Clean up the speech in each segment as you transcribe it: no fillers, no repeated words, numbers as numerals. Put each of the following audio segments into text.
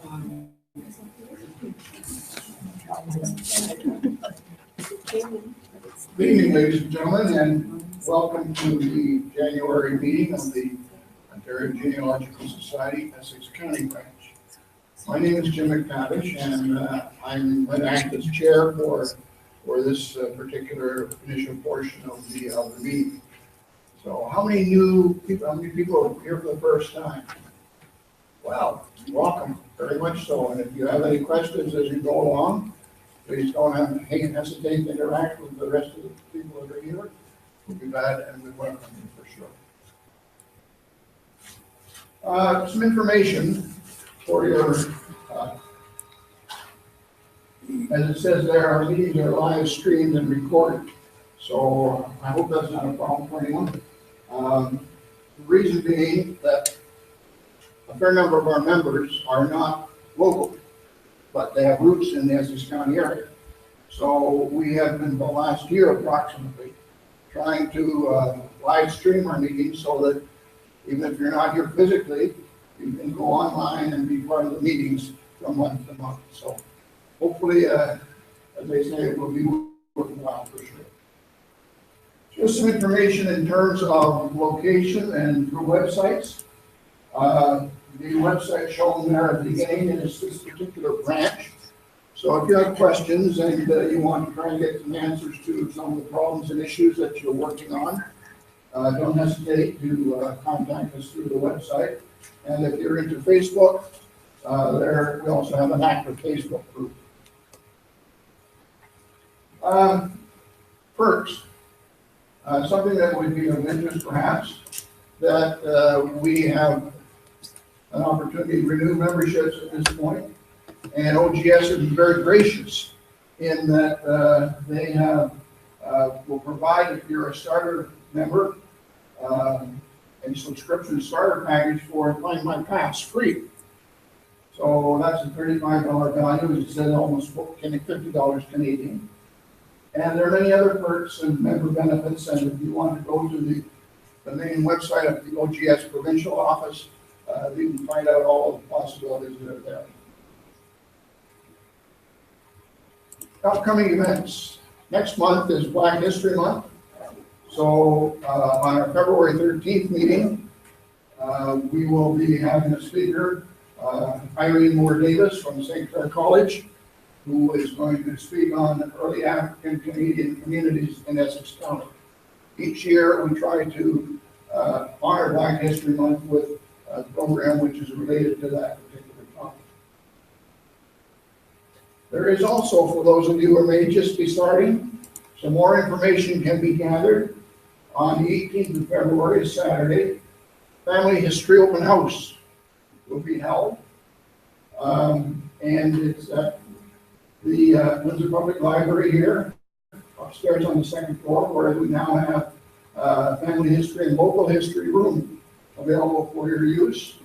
Good evening, ladies and gentlemen, and welcome to the January meeting of the Ontario Genealogical Society, Essex County branch. My name is Jim McTavish, and I'm going to act as chair for this particular initial portion of the meeting. So, how many people are here for the first time? Well, welcome, very much so. And if you have any questions as you go along, please don't hesitate to interact with the rest of the people that are here. We'll be glad and we welcome you for sure. Some information for your, as it says there, our meetings are live streamed and recorded. So I hope that's not a problem for anyone. The reason being that a fair number of our members are not local, but they have roots in the Essex County area. So we have been, the last year approximately, trying to live stream our meetings so that even if you're not here physically, you can go online and be part of the meetings from month to month. So hopefully, as they say, it will be worthwhile for sure. Just some information in terms of location and through websites. The website shown there at the beginning is this particular branch. So if you have questions and you want to try and get some answers to some of the problems and issues that you're working on, don't hesitate to contact us through the website. And if you're into Facebook, we also have an active Facebook group. Perks. Something that would be of interest perhaps, that we have an opportunity to renew memberships at this point. And OGS is very gracious in that they have will provide, if you're a starter member, a subscription starter package for Find My Pass free. So that's a $35 value, as it says, almost $50 Canadian. And there are many other perks and member benefits. And if you want to go to the main website of the OGS provincial office, you can find out all of the possibilities that are there. Upcoming events. Next month is Black History Month. So on our February 13th meeting, we will be having a speaker, Irene Moore Davis from St. Clair College, who is going to speak on early African Canadian communities in Essex County. Each year we try to honor Black History Month with a program which is related to that particular topic. There is also, for those of you who may just be starting, some more information can be gathered on the 18th of February, Saturday. Family History Open House will be held. And it's at the Windsor Public Library here, upstairs on the second floor, where we now have family history and local history room available for your use.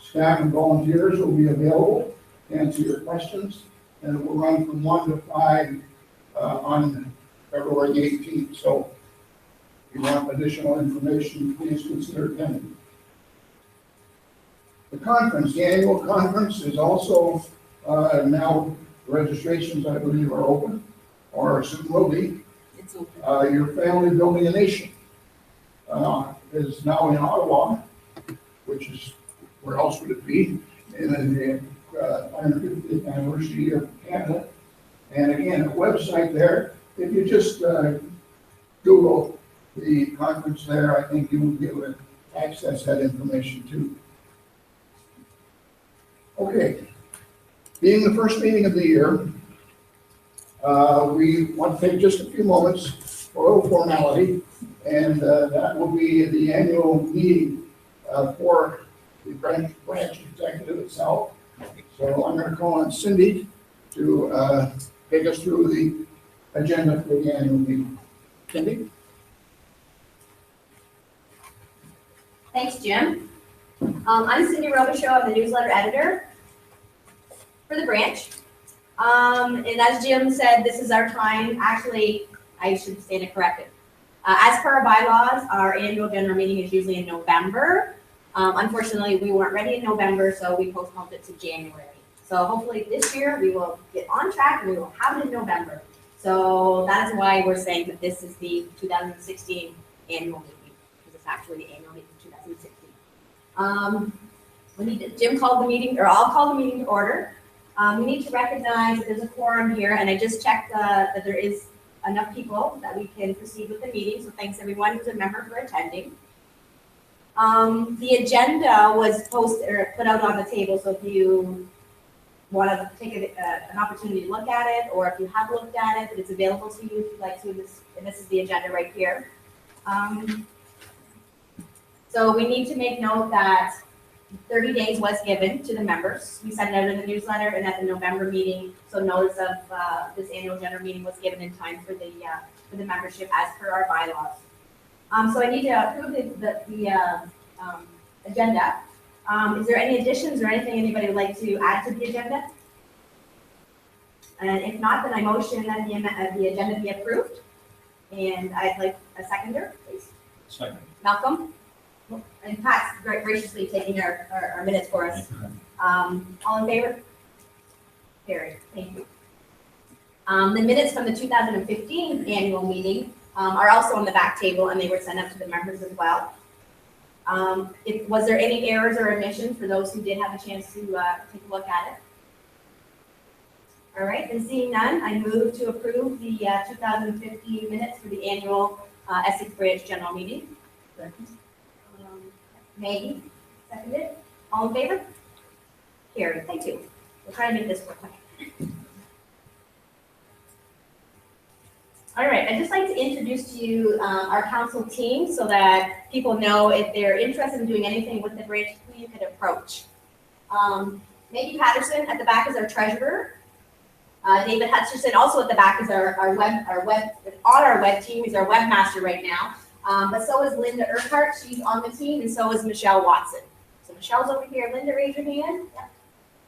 Staff and volunteers will be available to answer your questions, and it will run from 1 to 5 on February 18th. So if you want additional information, please consider attending. The conference, the annual conference, is also now registrations, I believe, are open, or soon will be. It's open. Your Family Building a Nation is now in Ottawa, which is, where else would it be, in the 150th anniversary of Canada. And again, a website there, if you just Google the conference there, I think you will be able to access that information too. Okay, being the first meeting of the year, we want to take just a few moments for a little formality, and that will be the annual meeting for the branch executive itself. So I'm going to call on Cindy to take us through the agenda for the annual meeting. Cindy? Thanks, Jim. I'm Cindy Robichaud. I'm the newsletter editor for the branch. And as Jim said, this is our time. Actually, I should stand it corrected. As per our bylaws, our annual general meeting is usually in November. Unfortunately, we weren't ready in November, so we postponed it to January. So hopefully this year we will get on track and we will have it in November. So that is why we're saying that this is the 2016 annual meeting, because it's actually the annual meeting of 2016. Jim called the meeting, or I'll call the meeting to order. We need to recognize that there's a quorum here, and I just checked that there is enough people that we can proceed with the meeting. So thanks everyone who's a member for attending. The agenda was posted or put out on the table, so if you want to take an opportunity to look at it, or if you have looked at it, it's available to you if you'd like to. And this is the agenda right here. So we need to make note that 30 days was given to the members. We sent it out in the newsletter and at the November meeting, so notice of this annual general meeting was given in time for the membership as per our bylaws. So I need to approve the agenda. Is there any additions or anything anybody would like to add to the agenda? And if not, then I motion that the agenda be approved. And I'd like a seconder, please. Second. Malcolm? And Pat's graciously taking our minutes for us. All in favor? Carried. Thank you. The minutes from the 2015 annual meeting are also on the back table, and they were sent out to the members as well. Was there any errors or omissions for those who did have a chance to take a look at it? All right, then seeing none, I move to approve the 2015 minutes for the annual Essex Branch General Meeting. Maggie, seconded. All in favor? Carried. Thank you. We'll try to make this work. All right, I'd just like to introduce to you our council team so that people know if they're interested in doing anything with the branch, who you could approach. Maggie Patterson at the back is our treasurer. David Hutcherson also at the back is our web team. He's our webmaster right now. But so is Linda Urquhart. She's on the team, and so is Michelle Watson. So Michelle's over here. Linda, raise your hand. Yeah.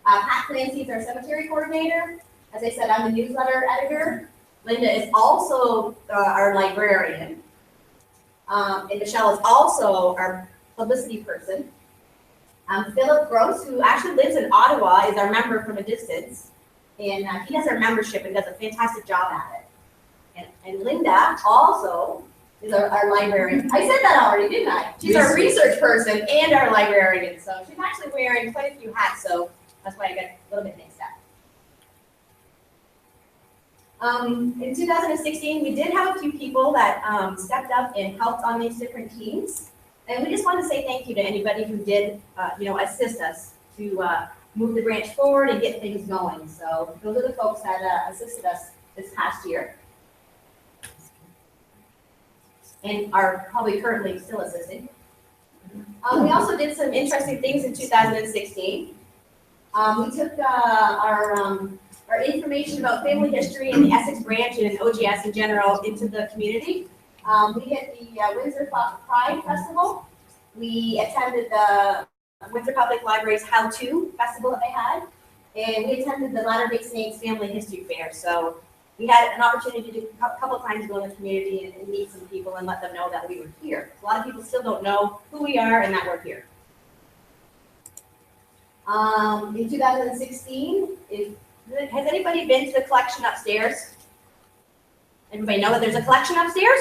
Pat Clancy is our cemetery coordinator. As I said, I'm the newsletter editor. Linda is also our librarian. And Michelle is also our publicity person. Philip Gross, who actually lives in Ottawa, is our member from a distance. And he does our membership and does a fantastic job at it. And Linda also is our librarian. I said that already, didn't I? She's our research person and our librarian. So she's actually wearing quite a few hats, so that's why I got a little bit mixed up. In 2016, we did have a few people that stepped up and helped on these different teams. And we just want to say thank you to anybody who did, assist us to move the branch forward and get things going. So those are the folks that assisted us this past year. And are probably currently still assisting. We also did some interesting things in 2016. We took our information about family history in the Essex branch and OGS in general into the community. We hit the Windsor Pride Festival. We attended the Windsor Public Library's How-To Festival that they had. And we attended the Latter-day Saints Family History Fair. So we had an opportunity to a couple of times go in the community and meet some people and let them know that we were here. A lot of people still don't know who we are and that we're here. In 2016, has anybody been to the collection upstairs? Everybody know that there's a collection upstairs?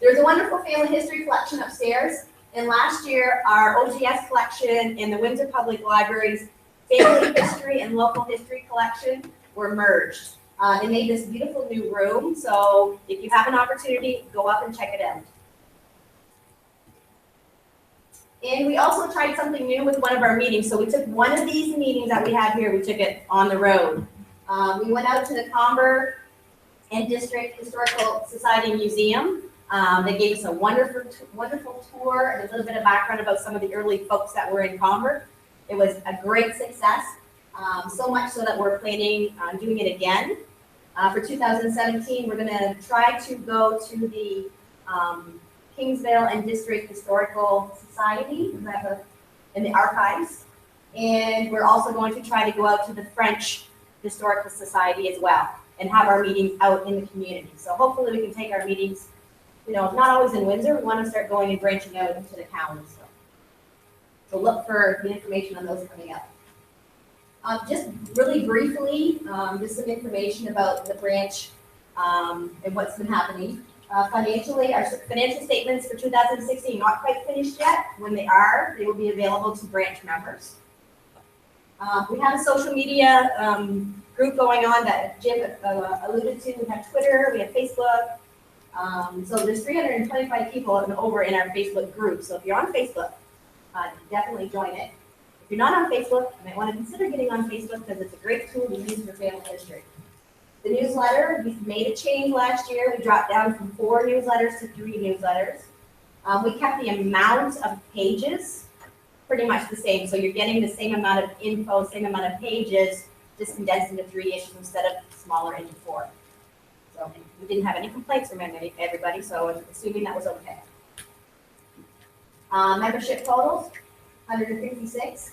There's a wonderful family history collection upstairs. And last year, our OGS collection and the Windsor Public Library's family history and local history collection were merged. They made this beautiful new room, so if you have an opportunity, go up and check it out. And we also tried something new with one of our meetings. So we took one of these meetings that we had here, we took it on the road. We went out to the Comber and District Historical Society Museum. They gave us a wonderful tour and a little bit of background about some of the early folks that were in Comber. It was a great success, so much so that we're planning on doing it again. For 2017, we're going to try to go to the Kingsville and District Historical Society in the archives. And we're also going to try to go out to the French Historical Society as well and have our meetings out in the community. So hopefully we can take our meetings, not always in Windsor. We want to start going and branching out into the county. So look for the information on those coming up. Just really briefly, just some information about the branch and what's been happening. Financially, our financial statements for 2016 not quite finished yet. When they are, they will be available to branch members. We have a social media group going on that Jim alluded to. We have Twitter, we have Facebook. So there's 325 people over in our Facebook group. So if you're on Facebook, definitely join it. If you're not on Facebook, you might want to consider getting on Facebook because it's a great tool to use for family history. The newsletter, we made a change last year. We dropped down from 4 newsletters to 3 newsletters. We kept the amount of pages pretty much the same. So you're getting the same amount of info, same amount of pages, just condensed into 3 issues instead of smaller into 4. So we didn't have any complaints from everybody, so I'm assuming that was okay. Membership totals, 156.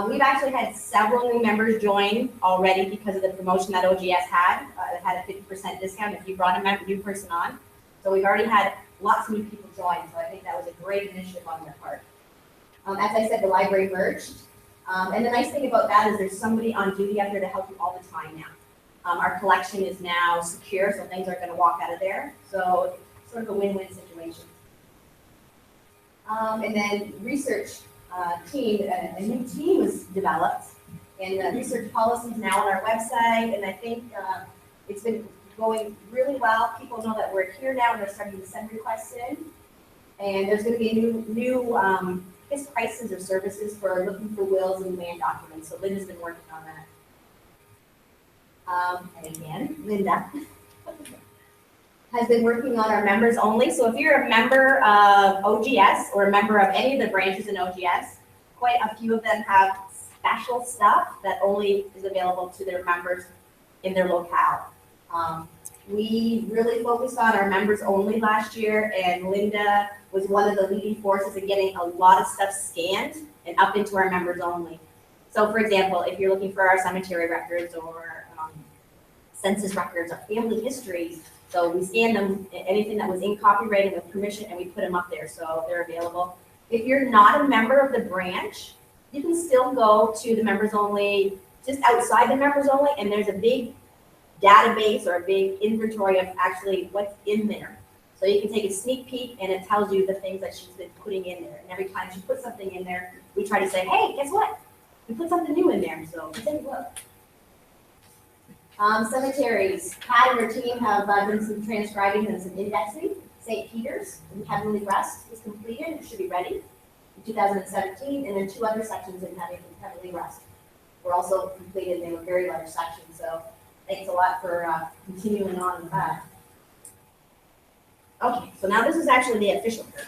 We've actually had several new members join already because of the promotion that OGS had. It had a 50% discount if you brought a new person on. So we've already had lots of new people join, so I think that was a great initiative on their part. As I said, the library merged. And the nice thing about that is there's somebody on duty out there to help you all the time now. Our collection is now secure, so things aren't going to walk out of there. So it's sort of a win-win situation. And then research team, a new team was developed, and the research policy is now on our website, and I think it's been going really well. People know that we're here now, and they're starting to send requests in. And there's going to be new prices or services for looking for wills and land documents. So Linda's been working on that. And again, Linda has been working on our members only. So if you're a member of OGS or a member of any of the branches in OGS, quite a few of them have special stuff that only is available to their members in their locale. We really focused on our members only last year, and Linda was one of the leading forces in getting a lot of stuff scanned and up into our members only. So for example, if you're looking for our cemetery records or census records or family histories, so we scanned them, anything that was in copyright and with permission, and we put them up there, so they're available. If you're not a member of the branch, you can still go to the members only, just outside the members only, and there's a big database or a big inventory of actually what's in there. So you can take a sneak peek, and it tells you the things that she's been putting in there. And every time she puts something in there, we try to say, hey, guess what? We put something new in there, so take a look. Cemeteries, Pat and her team have done some transcribing and some indexing. St. Peter's in Heavenly Rest is completed. It should be ready in 2017, and then 2 other sections in Heavenly Rest were also completed. They were very large sections, so thanks a lot for continuing on with that. Okay, so now this is actually the official part.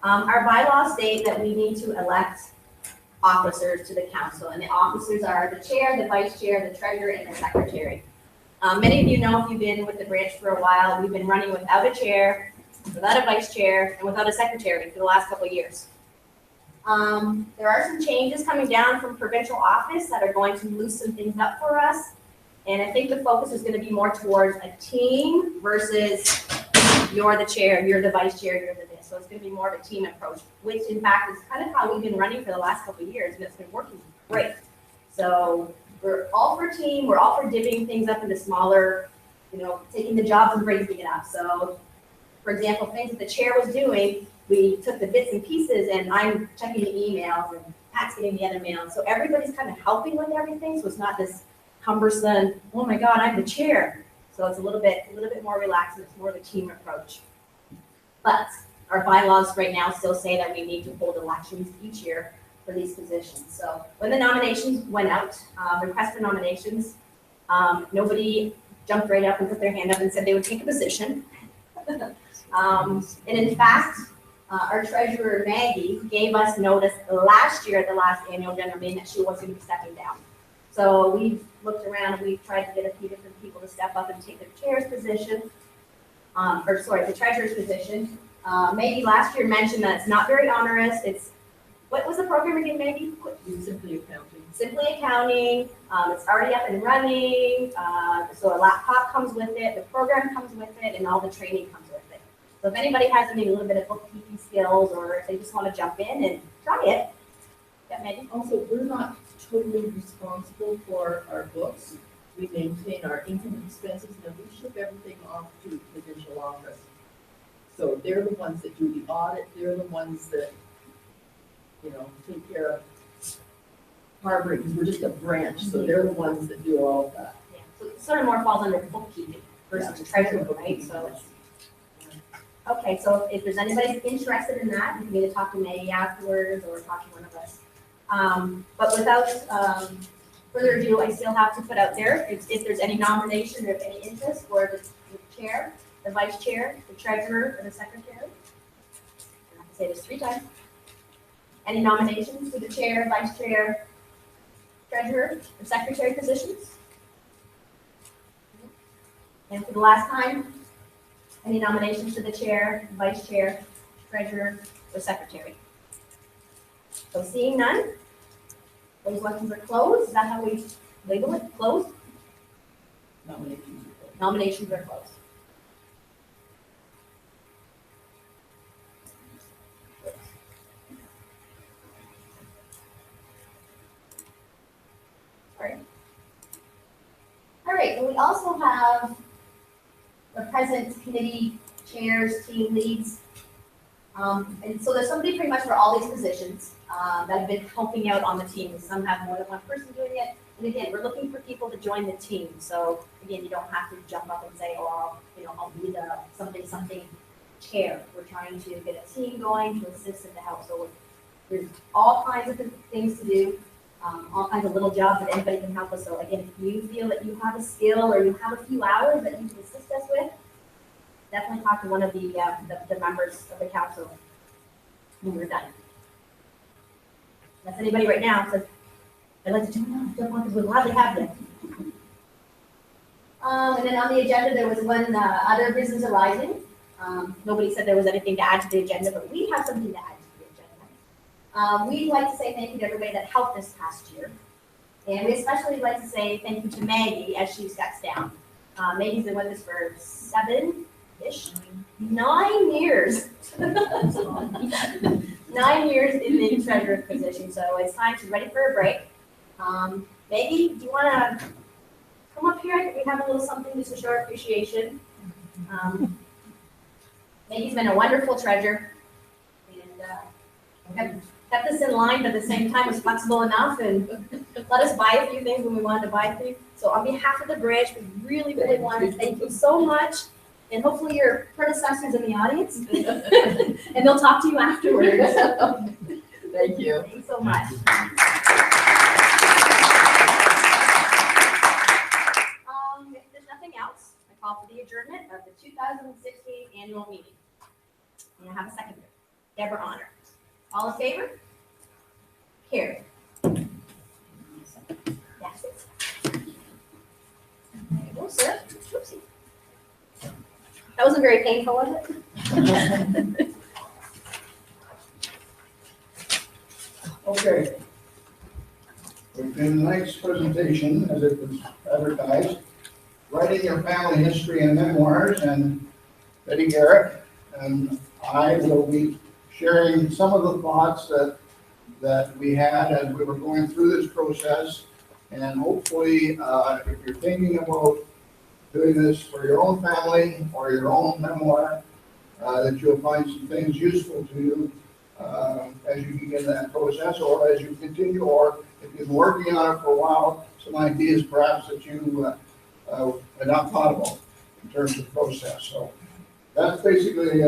Our bylaws state that we need to elect officers to the council, and the officers are the chair, the vice chair, the treasurer, and the secretary. Many of you know, if you've been with the branch for a while, we've been running without a chair, without a vice chair, and without a secretary for the last couple of years. There are some changes coming down from provincial office that are going to loosen things up for us, and I think the focus is going to be more towards a team versus you're the chair, you're the vice chair, you're the this. So it's going to be more of a team approach, which in fact is kind of how we've been running for the last couple of years, and it's been working great. So we're all for team, we're all for divvying things up into smaller, taking the jobs and breaking it up. So for example, things that the chair was doing, we took the bits and pieces, and I'm checking the emails, and Pat's getting the other mail. So everybody's kind of helping with everything, so it's not this cumbersome, oh my God, I'm the chair. So it's a little bit more relaxed, and it's more of a team approach. But our bylaws right now still say that we need to hold elections each year for these positions. So when the nominations went out, request for nominations, nobody jumped right up and put their hand up and said they would take a position. And in fact, our treasurer Maggie gave us notice last year at the last annual general meeting that she was going to be stepping down. So we've looked around and we've tried to get a few different people to step up and take the chair's position, the treasurer's position. Maggie last year mentioned that it's not very onerous. What was the program again, Maggie? Simply Accounting. Simply Accounting. It's already up and running. So a laptop comes with it, the program comes with it, and all the training comes with it. So if anybody has a little bit of bookkeeping skills, or if they just want to jump in and try it, Yeah, Maggie? Also, we're not totally responsible for our books. We maintain our income and expenses, and we ship everything off to the digital office. So they're the ones that do the audit, they're the ones that, take care of Harvard, because we're just a branch, so they're the ones that do all of that. Yeah, so it sort of more falls under bookkeeping versus treasury, right? So it's, okay, so if there's anybody interested in that, you can either talk to Maggie afterwards or talk to one of us. But without further ado, I still have to put out there, if there's any nomination or any interest for the chair, the vice chair, the treasurer, or the secretary. I have to say this 3 times. Any nominations for the chair, vice chair, treasurer, or secretary positions? And for the last time, any nominations for the chair, vice chair, treasurer, or secretary? So seeing none, those elections are closed. Is that how we label it? Closed? Nominations are closed. All right, and we also have the present committee chairs, team leads. And so there's somebody pretty much for all these positions that have been helping out on the team. Some have more than one person doing it. And again, we're looking for people to join the team. So again, you don't have to jump up and say, oh, I'll be the something chair. We're trying to get a team going to assist and to help. So there's all kinds of things to do. All kinds of little jobs that anybody can help us. So again, if you feel that you have a skill or you have a few hours that you can assist us with, definitely talk to one of the members of the council when we're done. That's anybody right now says, I'd like to jump on because we'd gladly have you. And then on the agenda, there was one other business arising. Nobody said there was anything to add to the agenda, but we have something to add. We'd like to say thank you to everybody that helped this past year. And we especially would like to say thank you to Maggie as she steps down. Maggie's been with us for 9 years. 9 years in the treasurer position, so it's time. She's ready for a break. Maggie, do you want to come up here? We have a little something just to show our appreciation. Maggie's been a wonderful treasurer, and kept us in line, but at the same time was flexible enough and let us buy a few things when we wanted to buy things. So on behalf of the branch, we really, really want to thank you so much. And hopefully your predecessors in the audience, and they'll talk to you afterwards. Thank you. Thanks so much. If there's nothing else, I call for the adjournment of the 2016 annual meeting. And I have a seconder, Deborah Honor. All in favor? Carried. Yes. There you go, sir. Oopsie. That wasn't very painful, was it? Okay. We've been tonight's presentation, as it was advertised, writing your family history and memoirs, and Betty Garrett and I will be sharing some of the thoughts that we had as we were going through this process. And hopefully, if you're thinking about doing this for your own family or your own memoir, that you'll find some things useful to you as you begin that process, or as you continue, or if you've been working on it for a while, some ideas perhaps that you had not thought about in terms of the process. So that's basically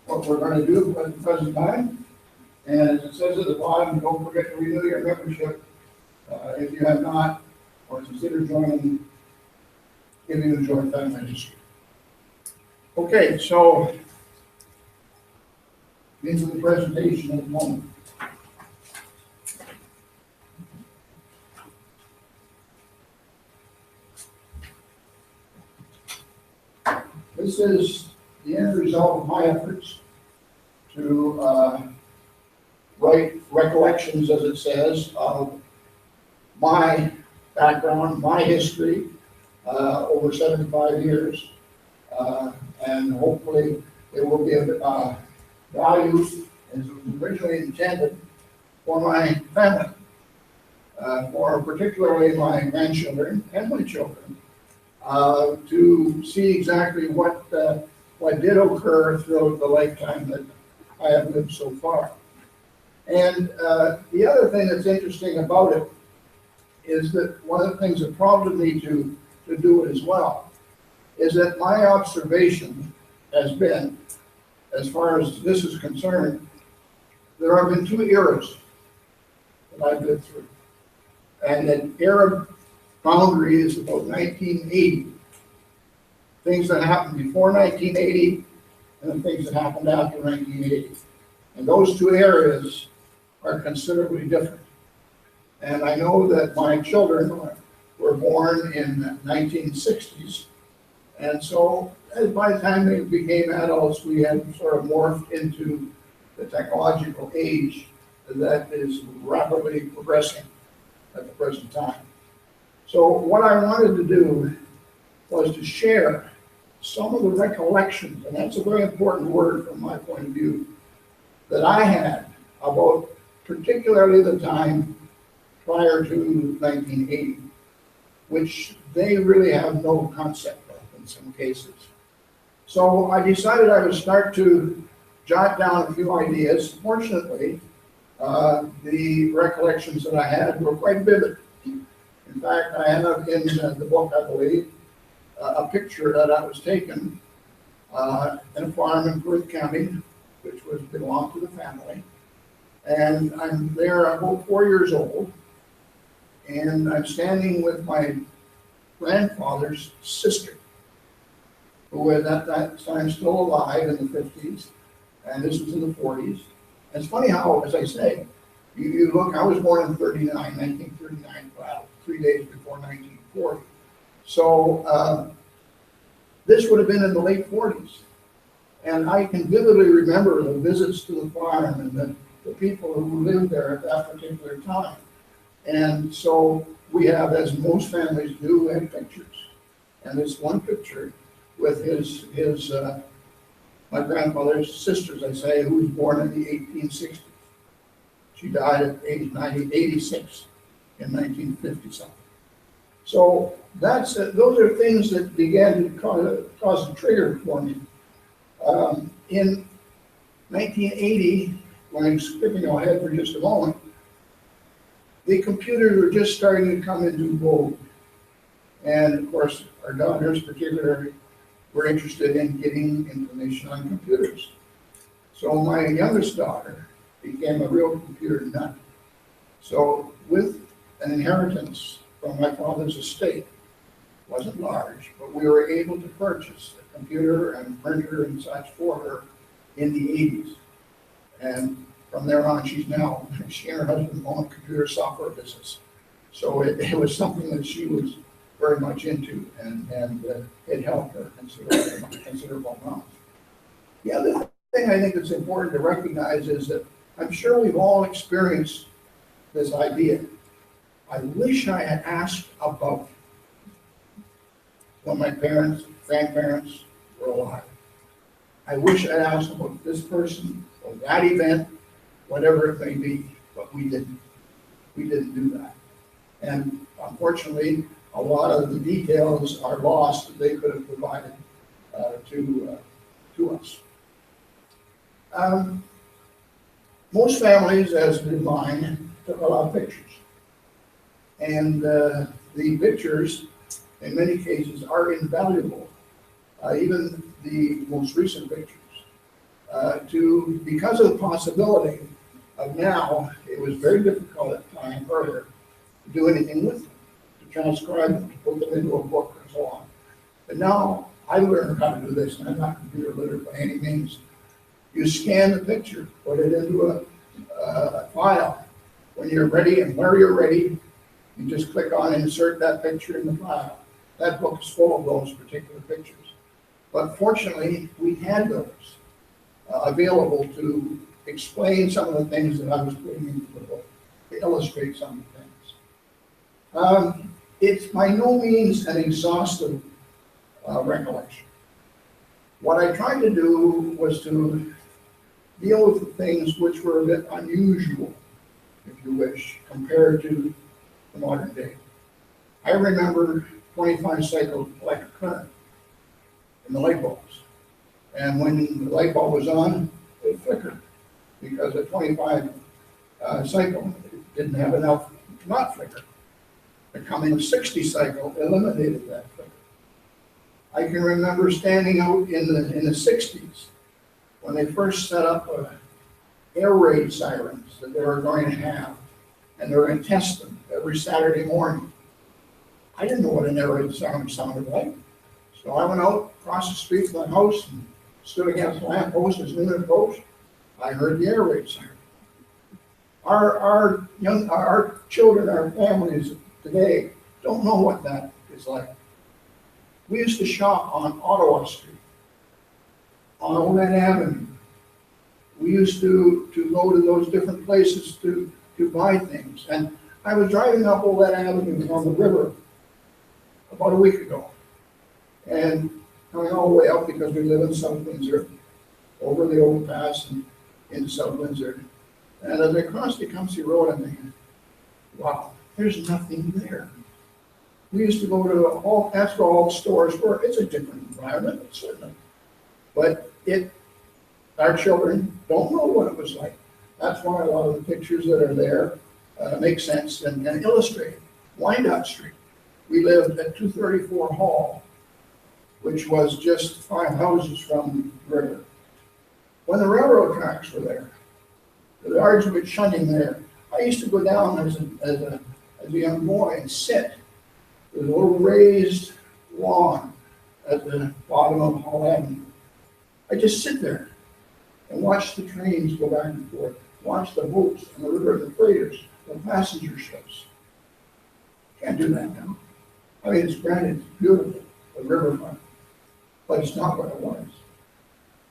what we're going to do at the present time. And as it says at the bottom, don't forget to renew your membership if you have not, or consider joining, getting to join family history. Okay, so into the presentation at the moment. This is the end result of my efforts to write recollections, as it says, of my background, my history over 75 years. And hopefully it will be of value as it was originally intended for my family, for particularly my grandchildren and my children, to see exactly what did occur throughout the lifetime that I have lived so far. And the other thing that's interesting about it is that one of the things that prompted me to do it as well is that my observation has been, as far as this is concerned, there have been two eras that I've lived through. And an era boundary is about 1980. Things that happened before 1980 and the things that happened after 1980. And those two areas are considerably different. And I know that my children were born in the 1960s. And so by the time they became adults, we had sort of morphed into the technological age that is rapidly progressing at the present time. So what I wanted to do was to share some of the recollections, and that's a very important word from my point of view, that I had about particularly the time prior to 1980, which they really have no concept of in some cases. So I decided I would start to jot down a few ideas. Fortunately, the recollections that I had were quite vivid. In fact, I have in the book, I believe, a picture that I was taken in a farm in Perth County, which belonged to the family. And I'm there about 4 years old, and I'm standing with my grandfather's sister, who was at that time still alive in the 50s, and this was in the 40s. And it's funny how, as I say, you look, I was born in 1939, wow, 3 days before 1940. So this would have been in the late 40s. And I can vividly remember the visits to the farm and the people who lived there at that particular time. And so we have, as most families do, we have pictures. And this one picture with my grandmother's sister, as I say, who was born in the 1860s. She died at age 86 in 1950 something. So those are things that began to cause a trigger for me. In 1980, when I'm skipping ahead for just a moment, the computers were just starting to come into vogue. And of course, our daughters particularly were interested in getting information on computers. So my youngest daughter became a real computer nut. So with an inheritance from my father's estate, wasn't large, but we were able to purchase a computer and printer and such for her in the 80s. And from there on, she and her husband own a computer software business. So it was something that she was very much into, and it helped her considerable amount. The other thing I think that's important to recognize is that I'm sure we've all experienced this idea. I wish I had asked about when my grandparents were alive. I wish I'd asked about this person or that event, whatever it may be, but we didn't. We didn't do that. And unfortunately, a lot of the details are lost that they could have provided to us. Most families, as did mine, took a lot of pictures. And the pictures, in many cases, are invaluable. Even the most recent pictures. Because of the possibility of now, it was very difficult at the time earlier to do anything with them, to transcribe them, to put them into a book and so on. But now I learned how to do this, and I'm not computer literate by any means. You scan the picture, put it into a file. When you're ready and where you're ready, you just click on insert that picture in the file. That book is full of those particular pictures. But fortunately, we had those available to explain some of the things that I was putting into the book, to illustrate some of the things. It's by no means an exhaustive recollection. What I tried to do was to deal with the things which were a bit unusual if you wish, compared to the modern day. I remember 25 cycle electric current in the light bulbs. And when the light bulb was on, it flickered because a 25 cycle didn't have enough to not flicker. The coming 60 cycle eliminated that flicker. I can remember standing out in the 60s when they first set up air raid sirens that they were going to have, and they were going to test them every Saturday morning. I didn't know what an air raid siren sounded like, so I went out across the street from my house and stood against the lamppost as noon approached. I heard the air raid siren. Our children, our families today don't know what that is like. We used to shop on Ottawa Street, on Old Avenue. We used to go to those different places to buy things. And I was driving up Old Avenue on the river about a week ago, and coming all the way up because we live in South Windsor, over the overpass and into South Windsor. And as I crossed the Tecumseh Road, I'm thinking, wow, there's nothing there. We used to go to that's where all stores were. It's a different environment, certainly. But our children don't know what it was like. That's why a lot of the pictures that are there make sense and illustrate. Wyandotte Street. We lived at 234 Hall, which was just 5 houses from the river. When the railroad tracks were there, the yards were shunting there. I used to go down as a young boy and sit. There's a little raised lawn at the bottom of Hall Avenue. I just sit there and watch the trains go back and forth, watch the boats on the river, the freighters, the passenger ships. Can't do that now. I mean, it's granted, it's beautiful, the riverfront, but it's not what it was.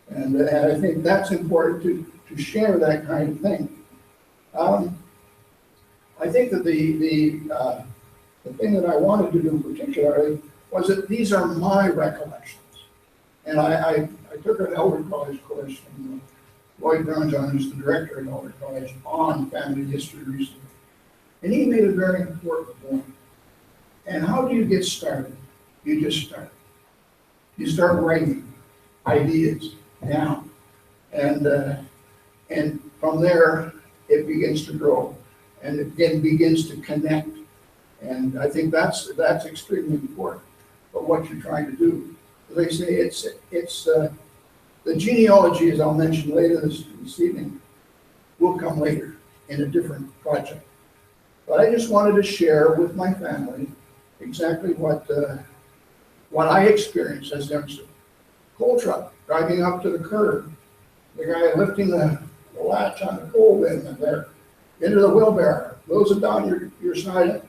And I think that's important to share that kind of thing. I think that the thing that I wanted to do particularly was that these are my recollections. And I took an Elder College course from Lloyd Brownjohn, who's the director of Elder College, on family history recently. And he made a very important point. And how do you get started? You just start. You start writing ideas down. And from there, it begins to grow. And it then begins to connect. And I think that's extremely important for what you're trying to do. As I say, it's the genealogy, as I'll mention later this evening, will come later in a different project. But I just wanted to share with my family exactly what I experienced as a youngster. Coal truck driving up to the curb, the guy lifting the latch on the coal bin there, into the wheelbarrow, blows it down your side,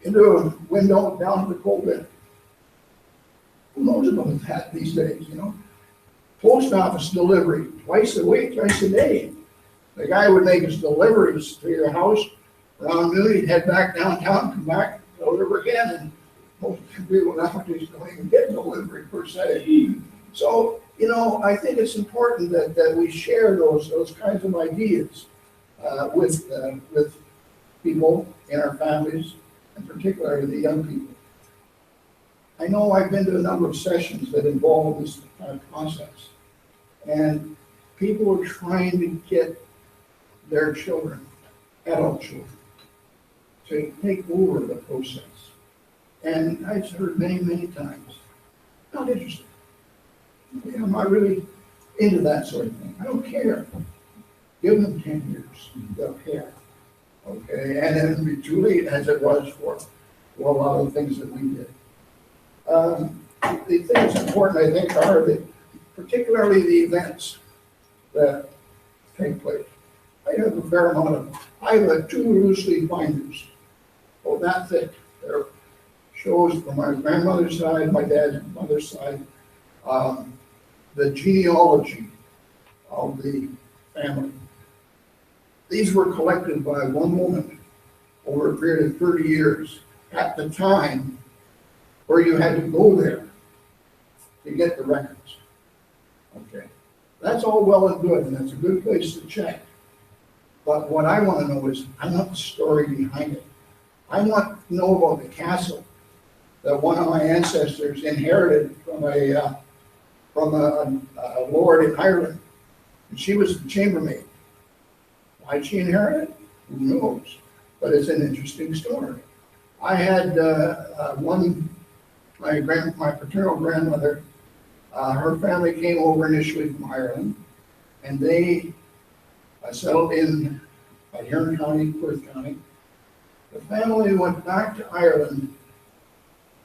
into a window down to the coal bin. Who knows about that these days, you know? Post office delivery, twice a week, twice a day. The guy would make his deliveries to your house around noon, he'd head back downtown, come back, deliver again, and most people nowadays don't even get delivery per se. So, you know, I think it's important that we share those kinds of ideas with people in our families, and particularly the young people. I know I've been to a number of sessions that involve this kind of process, and people are trying to get their children, adult children, to take over the process. And I've heard many times, not interested. I'm not really into that sort of thing. I don't care. Give them 10 years, they'll care. Okay, and then it'll be too late, as it was for a lot of the things that we did. The things important, I think, are particularly the events that take place. I have a fair amount of, I have 2 loose leaf binders, that thick. They're shows from my grandmother's side, my dad's mother's side, the genealogy of the family. These were collected by one woman over a period of 30 years at the time where you had to go there to get the records. Okay, that's all well and good, and that's a good place to check. But what I want to know is, I want the story behind it. I want to know about the castle that one of my ancestors inherited from a lord in Ireland. And she was the chambermaid. Why'd she inherit it? Who knows? But it's an interesting story. I had my paternal grandmother, her family came over initially from Ireland, and they settled in Huron County, Perth County. The family went back to Ireland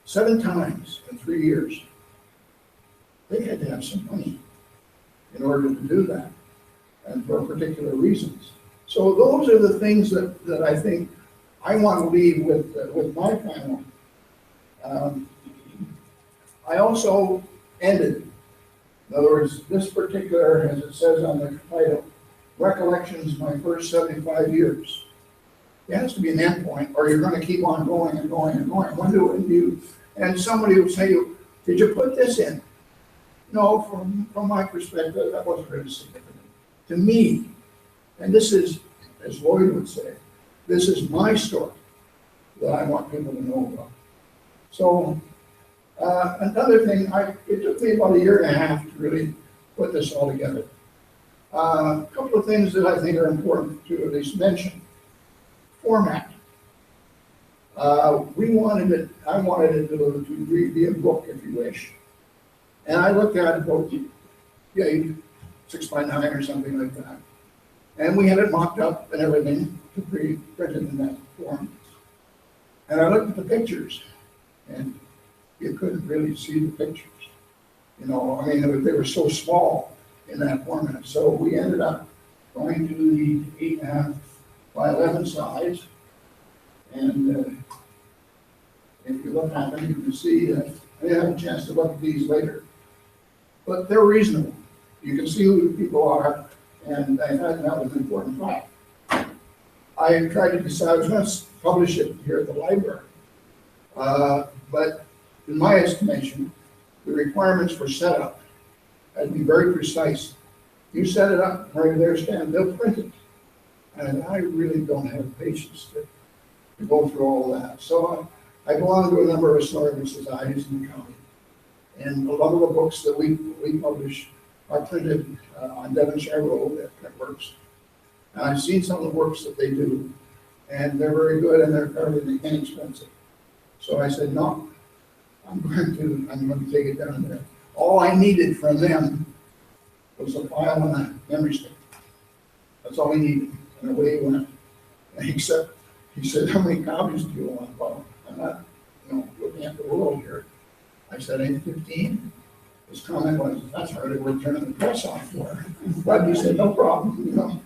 7 times in 3 years. They had to have some money in order to do that, and for particular reasons. So those are the things that I think I want to leave with my family. I also ended, in other words, this particular, as it says on the title, Recollections My First 75 Years. It has to be an end point, or you're going to keep on going and going and going. When do you? And somebody will say, did you put this in? No, from my perspective, that wasn't really significant. To me, and this is, as Lloyd would say, this is my story that I want people to know about. So another thing, it took me about 1.5 years to really put this all together. A couple of things that I think are important to at least mention. Format. I wanted it to be a book, if you wish. And I looked at it about 6 by 9 or something like that. And we had it mocked up and everything to be printed in that form. And I looked at the pictures, and you couldn't really see the pictures. You know, I mean, they were so small in that format. So we ended up going to the 8.5 by 11 size. And if you look at them, you can see that I didn't have a chance to look at these later. But they're reasonable. You can see who the people are, and I thought that was an important fact. I tried to decide, I was going to publish it here at the library. But in my estimation, the requirements for setup had to be very precise. You set it up, right there, stand, they'll print it. And I really don't have patience to go through all that. So I belong to a number of historical societies in the county. And a lot of the books that we publish are printed on Devonshire Road at Printworks. And I've seen some of the works that they do, and they're very good and they're fairly inexpensive. So I said, no, I'm going to take it down there. All I needed from them was a file and a memory stick. That's all we needed. And away he went. Except he said, how many copies do you want? Well, I'm not, looking at the world here. I said, 15. His comment was, that's hardly worth turning the press on for. But he said, no problem,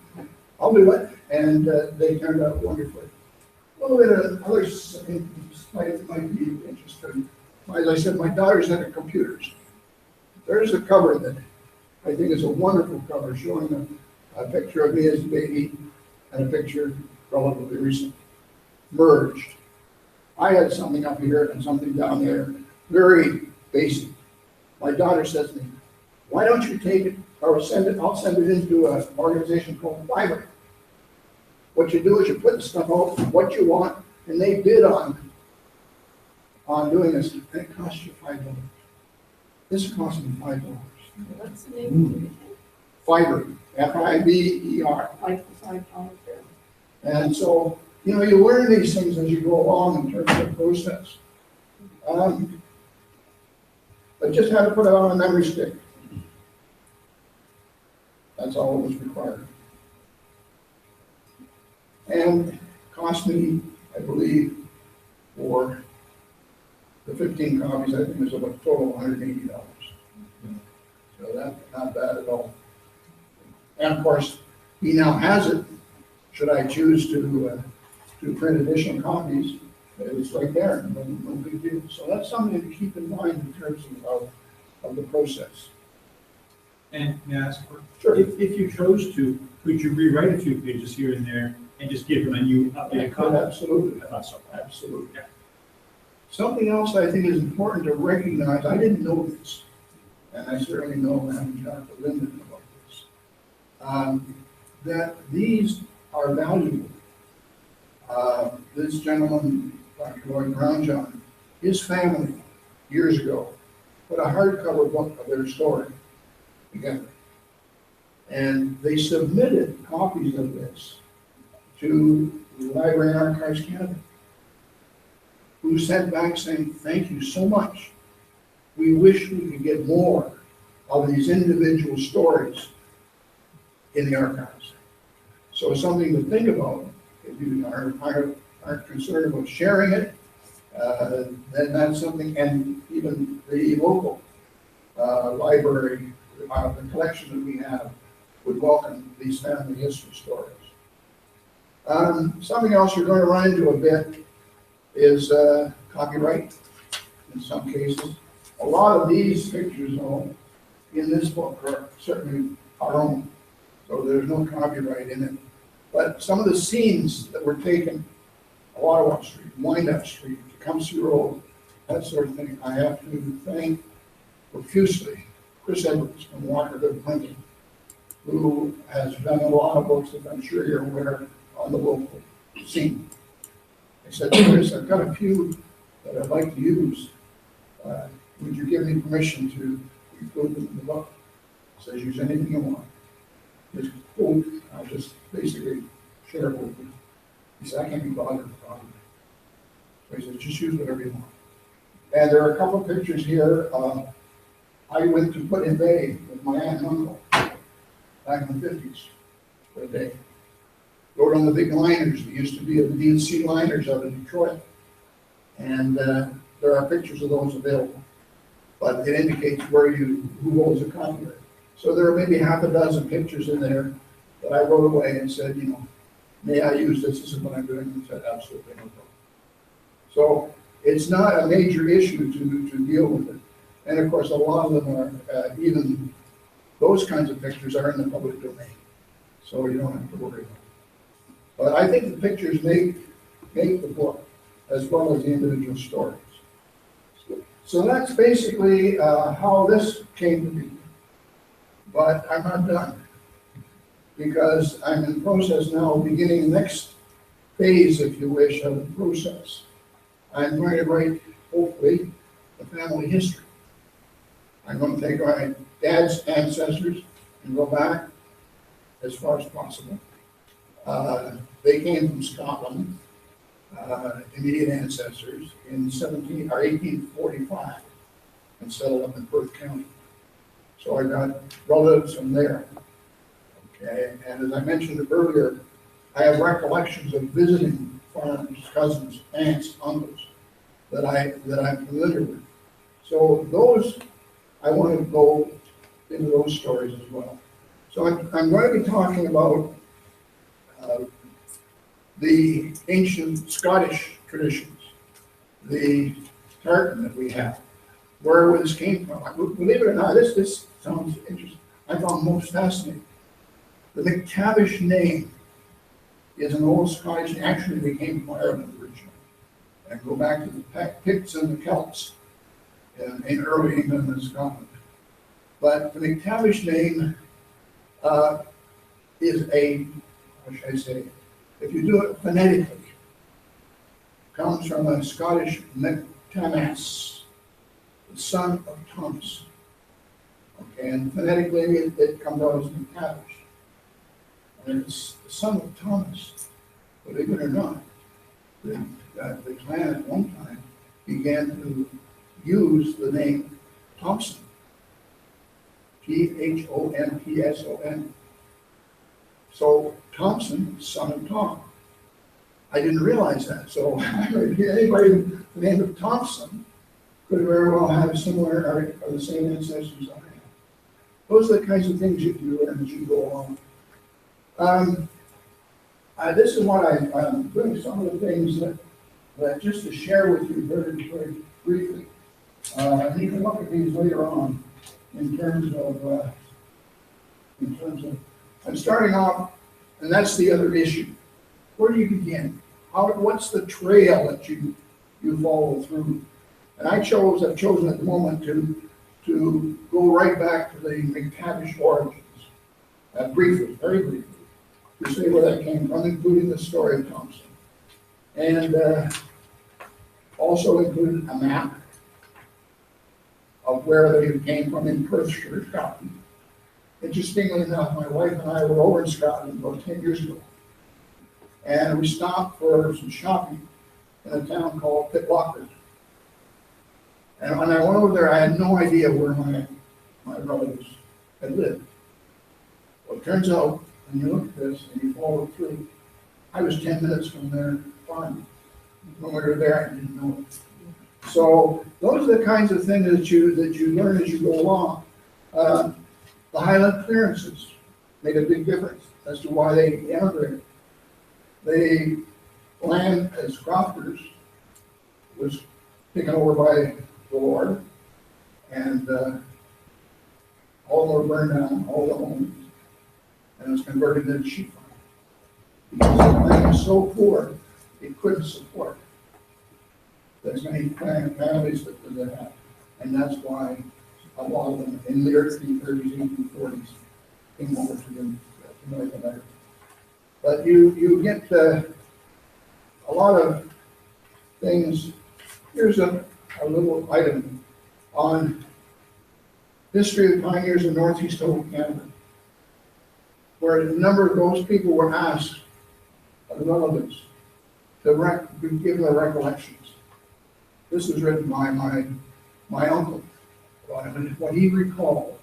I'll do it. And they turned out wonderfully. A little bit of others might be interesting. As I said, my daughter's into computers. There's a cover that I think is a wonderful cover showing a picture of me as a baby and a picture relatively recent, merged. I had something up here and something down there, very basic. My daughter says to me, why don't you take it or I'll send it into an organization called Fiverr. What you do is you put the stuff out, what you want, and they bid on doing this. And it costs you $5. This cost me $5. What's the name? Fiverr, F-I-V-E-R. Like the $5 there. And so, you learn these things as you go along in terms of the process. I just had to put it on a memory stick. That's all that was required. And cost me, I believe, for the 15 copies, I think it was about a total of $180. So that's not bad at all. And of course, he now has it. Should I choose to print additional copies, it's right there, no big deal. So that's something to keep in mind in terms of the process. And may I ask, Sure. If you chose to, could you rewrite a few pages here and there and just give them a new updated copy? Absolutely. I thought so. Absolutely. Yeah. Something else I think is important to recognize, I didn't know this, and I certainly know I haven't talked to Lyndon about this, that these are valuable. This gentleman, Dr. Lloyd Brownjohn, his family, years ago, put a hardcover book of their story together. And they submitted copies of this to the Library and Archives Canada, who sent back saying, thank you so much. We wish we could get more of these individual stories in the archives. So something to think about. If you are concerned about sharing it, then that's something, and even the local library, the collection that we have, would welcome these family history stories. Something else you're going to run into a bit is copyright in some cases. A lot of these pictures, though, in this book are certainly our own, so there's no copyright in it. But some of the scenes that were taken, Ottawa Street, Wyandotte Street, Tecumseh Road, that sort of thing, I have to thank profusely Chris Edwards from Walkerville Printing, who has done a lot of books that I'm sure you're aware on the local scene. I said, Chris, I've got a few that I'd like to use. Would you give me permission to include them in the book? He says, use anything you want. Just quote, I'll just basically share it with you. He said, I can't be bothered with it. So he said, just use whatever you want. And there are a couple of pictures here. I went to Put in Bay with my aunt and uncle back in the 50s for a day. Rode on the big liners. There used to be the D&C liners out of Detroit. And there are pictures of those available. But it indicates who holds the copyright. So there are maybe half a dozen pictures in there that I wrote away and said, you know, may I use this? This is what I'm doing. And said, absolutely no problem. So it's not a major issue to deal with it. And of course, a lot of them are, even those kinds of pictures are in the public domain. So you don't have to worry about it. But I think the pictures make the book as well as the individual stories. So that's basically how this came to be. But I'm not done, because I'm in process now, beginning the next phase, if you wish, of the process. I'm going to write, hopefully, a family history. I'm going to take my dad's ancestors and go back as far as possible. They came from Scotland, immediate ancestors, in 1845, and settled up in Perth County. So I got relatives from there. Okay, and as I mentioned earlier, I have recollections of visiting farms, cousins, aunts, uncles that I'm familiar with. So those, I want to go into those stories as well. So I'm going to be talking about the ancient Scottish traditions, the tartan that we have, where this came from. Believe it or not, this sounds interesting. I found most fascinating. The McTavish name is an old Scottish, actually they came from Ireland originally, and go back to the Picts and the Celts in early England and Scotland. But the McTavish name is how should I say, if you do it phonetically, comes from a Scottish McTamas, the son of Thomas. Okay, and phonetically it comes out as McTavish. And it's the son of Thomas. Believe it or not, the clan at one time began to use the name Thompson. Thompson. So Thompson, son of Tom. I didn't realize that. So anybody with the name of Thompson could very well have similar or the same ancestors I have. Those are the kinds of things you learn as you go along. This is what I'm doing, some of the things that just to share with you very, very briefly. You can look at these later on in terms of I'm starting off, and that's the other issue. Where do you begin? What's the trail that you follow through? And I've chosen at the moment to go right back to the McTavish origins, briefly, very briefly. to say where that came from, including the story of Thompson. And also included a map of where they came from in Perthshire, Scotland. Interestingly enough, my wife and I were over in Scotland about 10 years ago. And we stopped for some shopping in a town called Pitlochry. And when I went over there, I had no idea where my relatives had lived. Well, it turns out, when you look at this and you follow it through, I was 10 minutes from their farm. When we were there, I didn't know it. So those are the kinds of things that you learn as you go along. The Highland clearances made a big difference as to why they emigrated. The land as crofters was taken over by the Lord, and all were burned down, all the homes, and it was converted into sheep farm. Because the land was so poor, it couldn't support as many families that they had. And that's why a lot of them in the early 30s, 1840s came over to North America. But you get a lot of things. Here's a little item on history of pioneers in northeast of Canada, where a number of those people were asked, the relatives, to give their recollections. This was written by my uncle, what he recalled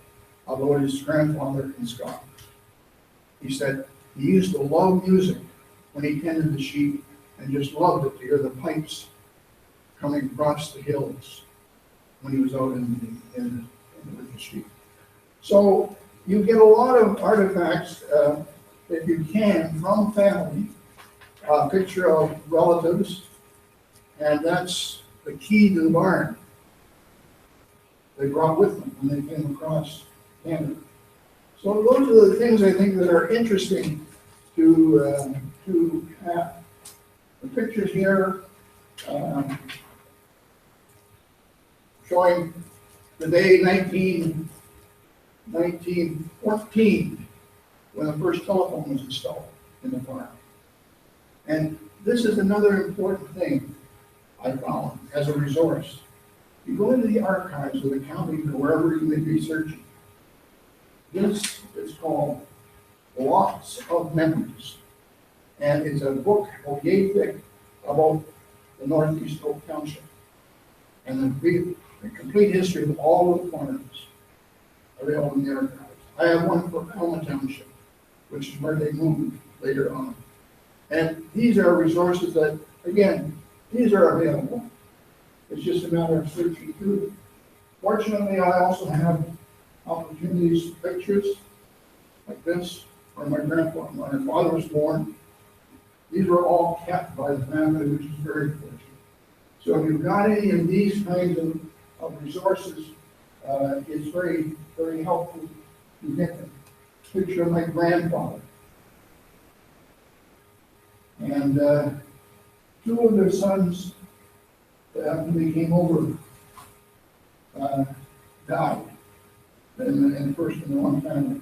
about his grandfather in Scotland. He said he used to love music when he tended the sheep and just loved it to hear the pipes coming across the hills when he was out with the sheep. So you get a lot of artifacts, if you can, from family, a picture of relatives, and that's the key to the barn they brought with them when they came across Canada. So those are the things I think that are interesting to have. The pictures here showing the day 1914 when the first telephone was installed in the farm. And this is another important thing I found as a resource. You go into the archives of the county or wherever you may be searching. This is called Lots of Memories. And it's a book of yay thick about the Northeast Oak Township. And the complete history of all of the farms available in the archives. I have one for Alma Township, which is where they moved later on. And these are resources that, again, these are available. It's just a matter of searching through them. Fortunately, I also have opportunities, pictures like this, where my father was born. These were all kept by the family, which is very fortunate. So if you've got any of these kinds of resources, it's very, very helpful to get them. Picture of my grandfather. And two of their sons, when they came over, died in first in one family.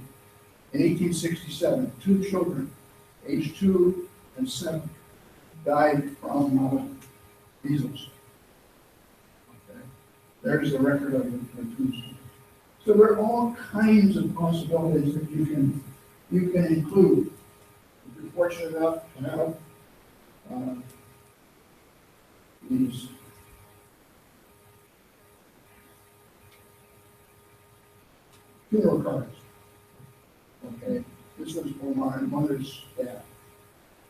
In 1867, two children, aged 2 and 7, died from measles. Okay. There's the record of the two sons. So there are all kinds of possibilities that you can include. If you're fortunate enough to have these funeral cards. Okay, this was for my mother's dad,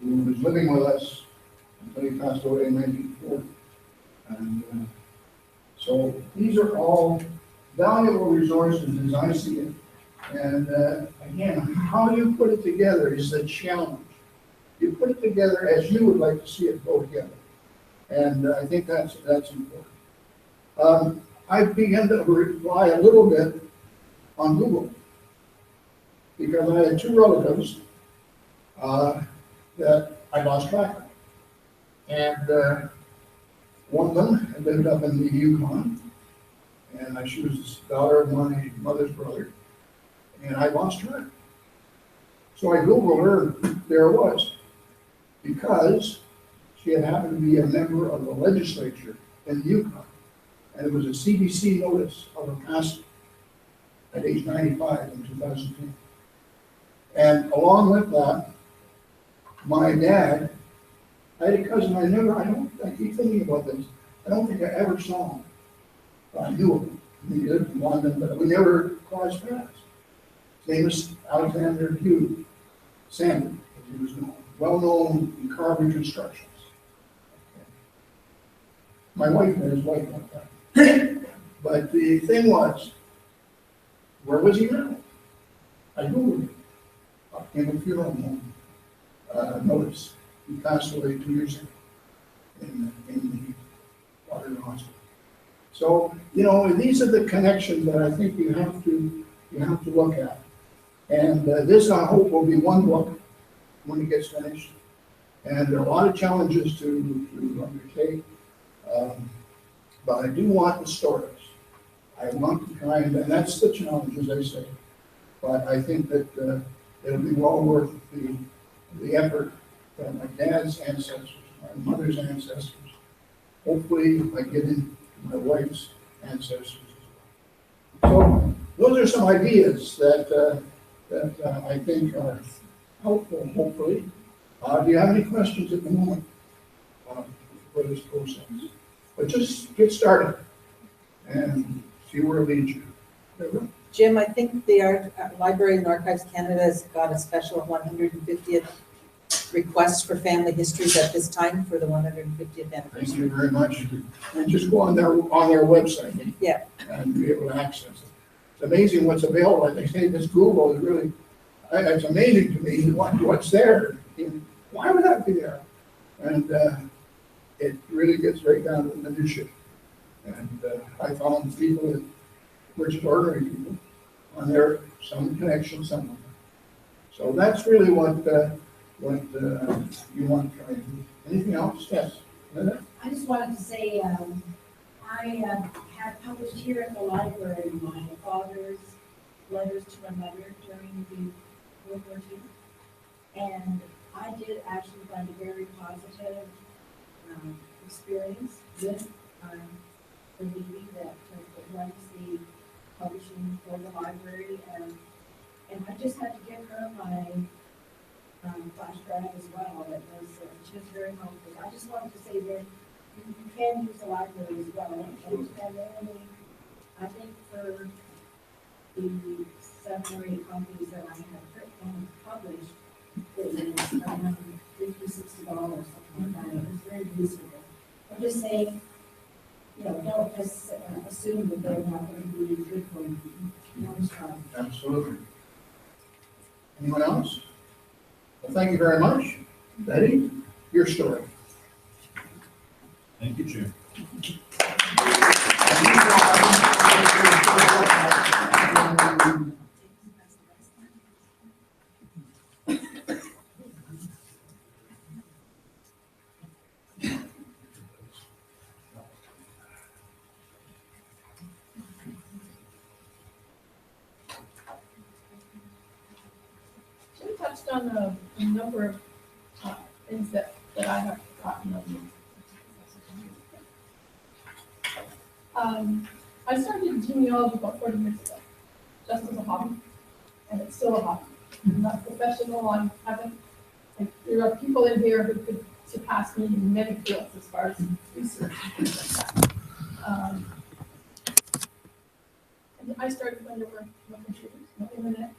who was living with us until he passed away in 1940. And so these are all valuable resources as I see it. And again, how you put it together is the challenge. You put it together as you would like to see it go together. And I think that's important. I've begun to rely a little bit on Google because I had two relatives that I lost track of. And one of them had lived up in the Yukon, and she was the daughter of my mother's brother, and I lost her. So I Googled her, there it was, because she had happened to be a member of the legislature in Yukon. And it was a CBC notice of her passing at age 95 in 2010. And along with that, my dad, I had a cousin, I keep thinking about this, I don't think I ever saw him. I knew him, he lived in London, but we never crossed paths. His name was Alexander Hugh Sandler, as he was known, well known in carving constructions. My wife met his wife one time. But the thing was, where was he now? I Googled him. In a funeral home notice. He passed away 2 years ago in the Waterloo Hospital. So, these are the connections that I think you have to look at. And this, I hope, will be one book when it gets finished. And there are a lot of challenges to undertake. But I do want the stories. I want the kind, and that's the challenge, as I say. But I think that it'll be well worth the effort from my dad's ancestors, my mother's ancestors. Hopefully, I get into my wife's ancestors as well. So those are some ideas that I think are helpful, hopefully. Do you have any questions at the moment for this process? But just get started and see where it leads you. Jim, I think the Library and Archives Canada has got a special 150th request for family histories at this time for the 150th anniversary. Thank you very much. And just go on their website. Yeah. And be able to access it. It's amazing what's available. Like they say, this Google is really, it's amazing to me what's there. Why would that be there? And it really gets right down to the minutiae. And I found people, which are ordinary people, on there, some connection somewhere. So that's really what you want to try and do. Anything else? Yes. Linda? I just wanted to say, I had published here at the library my father's letters to my mother during the World War II. And I did actually find a very positive experience with the lady that runs the publishing for the library. And I just had to give her my flash drive as well. She was very helpful. I just wanted to say that you can use the library as well. And I think for the 7 or 8 copies that I have published, it was around $50, $60, something like that. It was very reasonable. I'm just saying, don't just assume that they're not going to be good for you. Absolutely. Anyone else? Well, thank you very much. Betty, your story. Thank you, Jim. Jim touched on a number of things that I have gotten of you. I started genealogy about 40 years ago, just as a hobby, and it's still a hobby. I'm not professional, there are people in here who could surpass me in many fields as far as research and things like that. And I started when there were no computers, no internet.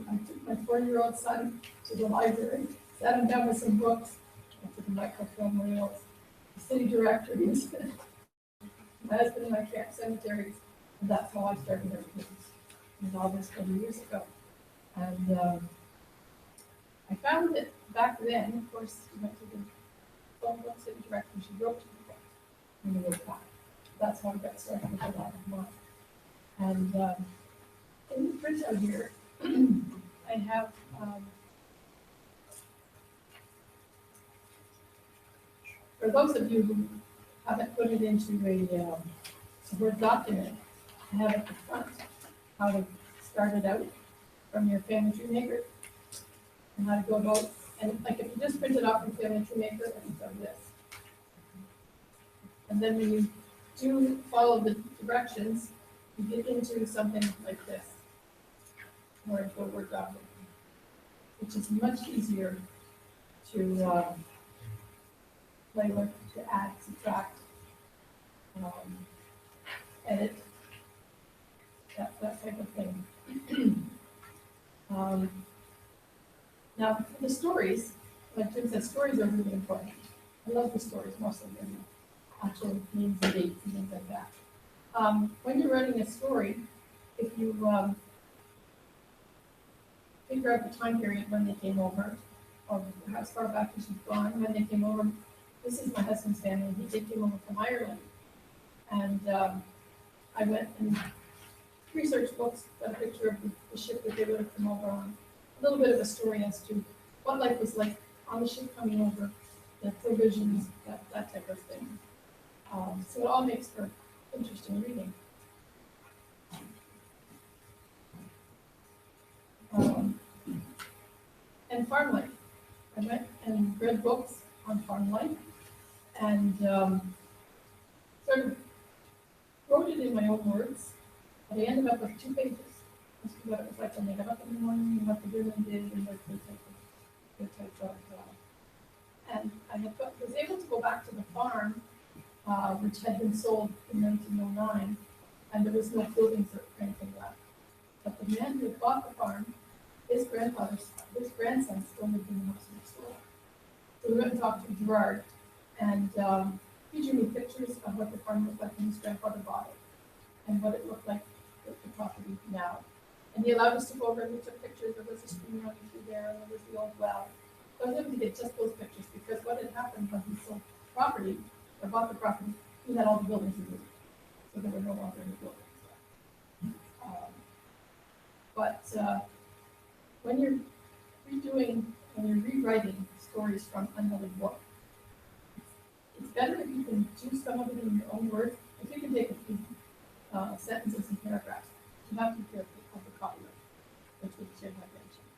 I took my 4-year-old son to the library, sat him down with some books, I took a microfilm reels, the city directories, my husband and I kept cemeteries, and that's how I started everything. And all this 20 years ago. And I found that back then, of course, you went to the phone book, city directory, she wrote to the book when you wrote back. That's how I got started with a lot of mine. And in the printout here, I have for those of you who haven't put it into a Word document, I have at the front how to start it out from your family tree maker. and how to go about, and like if you just print it off from Family Tree Maker, it's like this. And then when you do follow the directions, you get into something like this, or into a Word document, which is much easier to play with, to add, subtract, edit, that type of thing. Now, for the stories, like Jim said, stories are really important. I love the stories mostly than actual names and dates and things like that. When you're writing a story, if you figure out the time period when they came over, or as far back as you've gone, when they came over, this is my husband's family, he did came over from Ireland. And I went and researched books, got a picture of the ship that they would have come over on, a little bit of a story as to what life was like on the ship coming over, the provisions, that type of thing. So it all makes for interesting reading. And farm life. I went and read books on farm life and sort of wrote it in my own words, but I ended up with 2 pages. This is what it was like when they got up in the morning and what the women did and what they type of and I was able to go back to the farm, which had been sold in 1909, and there was no buildings or anything left. But the man who had bought the farm, his grandson still lived in the house next door. So we went and talked to Gerard, and he drew me pictures of what the farm looked like when his grandfather bought it, and what it looked like with the property now. And he allowed us to go over and we took pictures. There was a stream running through there, and there was the old well. So I was able to get just those pictures because what had happened when he sold property, or bought the property, he had all the buildings removed. So there were no longer any buildings left. But when you're rewriting stories from another book, it's better if you can do some of it in your own words. If you can take a few sentences and paragraphs, you have to be careful of the copyright, which would Jim had mentioned.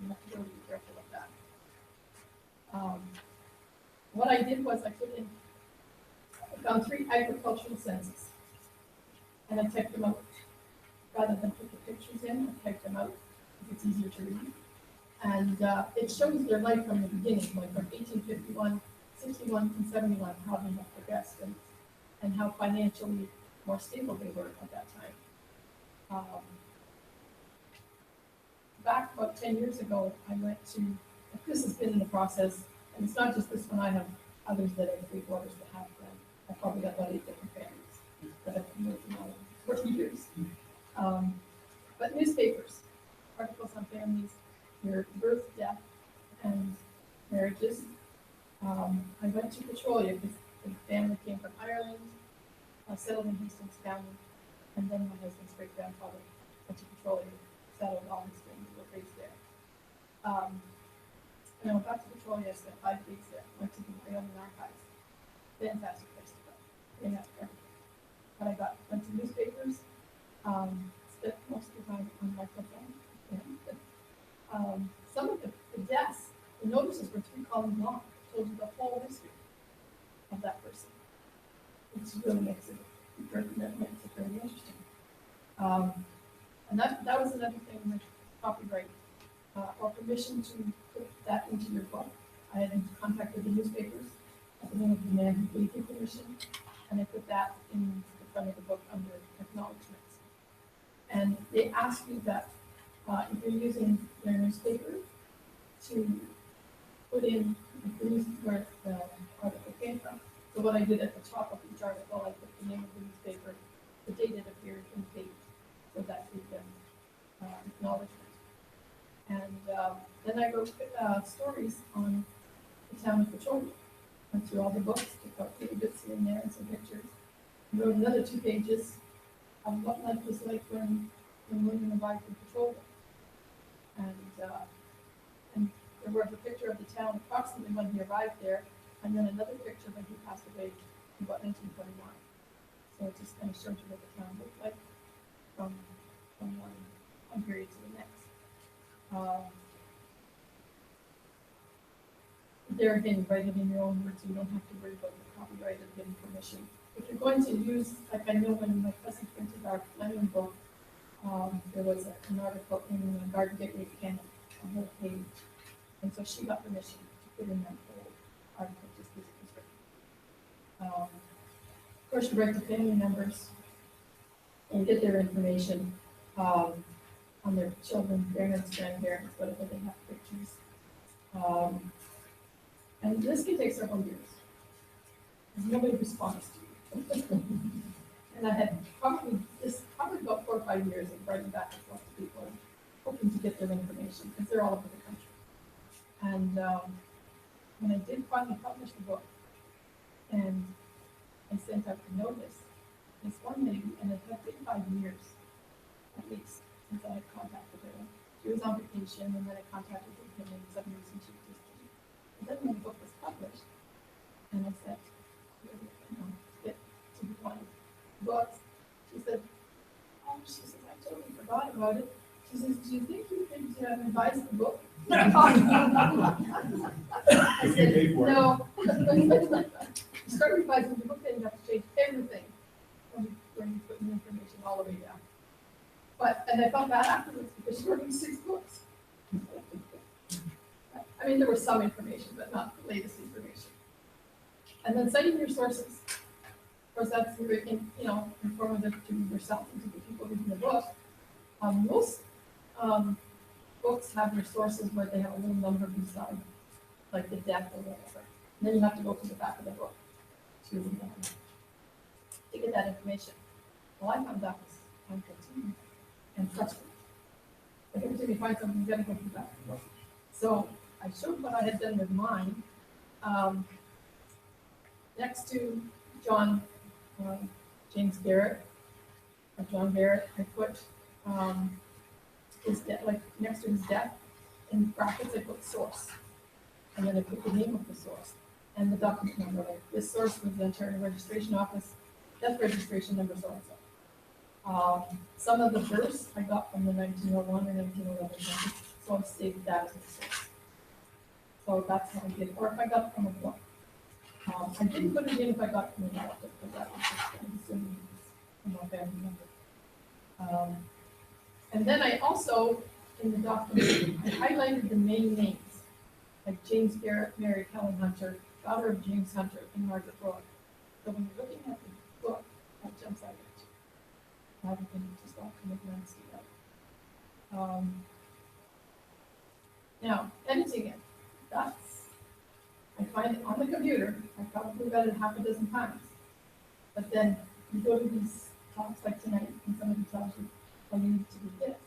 You have to really be careful of that. What I did was I found 3 agricultural senses, and I typed them out. Rather than put the pictures in, I typed them out because it's easier to read. And it shows their life from the beginning, like from 1851, 61, and 71, how they have progressed and how financially more stable they were at that time. Back about 10 years ago, I went to, this has been in the process, and it's not just this one, I have others that are 3 quarters that have them. I've probably got about 8 different families that I've been working on for 40 years. But newspapers, articles on families, your birth, death, and marriages. I went to Petrolia because the family came from Ireland, settled in Hastings County, and then my husband's great-grandfather went to Petrolia, settled all his family, were raised there. And I went back to Petrolia, I spent 5 days there, went to the Wyoming Archives. Fantastic place to go. They have everything. But I went to newspapers, spent most of the time on my phone. Yeah. Some of the deaths, the notices were 3 columns long, told you the whole history of that person. Which really makes it very interesting. And that was another thing with copyright, or permission to put that into your book. I had contacted the newspapers at the name of the man who gave me permission, and I put that in the front of the book under acknowledgements. And they ask you that if you're using their newspaper to put in the news where the article came from. So what I did at the top of each article, I put the name of the newspaper, the date it appeared in the page, so that gave them acknowledgement. And then I wrote stories on the town of Petrolia. Went through all the books, took out little bits here and there and some pictures. I wrote another 2 pages of what life was like when William arrived in Petrolia. And there was a picture of the town approximately when he arrived there, and then another picture when he passed away in about 1929. So it just kind of shows you what the town looked like from one period to the next. there again, you write it in your own words, you don't have to worry about the copyright or getting permission. If you're going to use, like I know when my cousin printed our Fleming book, there was an article in Garden Gateway Canada, a whole page. And so she got permission to put in that whole article, just this description. Of course, you write to family members and get their information on their children, parents, grandparents, whatever they have pictures. And this can take several years. Because nobody responds to you. And I had probably about 4 or 5 years of writing back and forth to people, hoping to get their information, because they're all over the country. And when I did finally publish the book, and I sent out the notice, this one lady, and it had been 5 years, at least, since I had contacted her. She was on vacation, and then I contacted her in 7 years, and she just came. And then when the book was published, and I said, get to the point of books, she said, oh, she says, I totally forgot about it. She says, do you think you could revise the book? I said, no. Start revising the book, then you have to change everything when you put the information all the way down. And I felt bad afterwards because she wrote 6 books. I mean, there was some information, but not the latest information. And then citing your sources. Of course, that's informative to yourself and to the people reading the book. Most books have their sources where they have a little number beside, like the depth or whatever. And then you have to go to the back of the book to get that information. Well, I found that was time-consuming and frustrating. But every time you find something, you got to go to the back of the book. So I showed what I had done with mine. Next to James Barrett, or John Barrett, I put his death, like next to his death, in brackets I put source. And then I put the name of the source and the document number. Like this source was the Ontario Registration Office, death registration number so-and-so. Some of the verse I got from the 1901 or 1911 census, so I saved that as a source. So that's how I did it. Or if I got it from a book. I didn't put it in if I got it from a relative, because that was just assuming from a family member. And then I also, in the document, I highlighted the main names, like James Garrett, Mary Helen Hunter, daughter of James Hunter, and Margaret Roy. So when you're looking at the book, that jumps out at you. Rather than just all kind of glance together. Now, editing it, I find it on the computer. I probably read it half a dozen times. But then you go to these talks like tonight, and somebody tells you, well, you need to do this.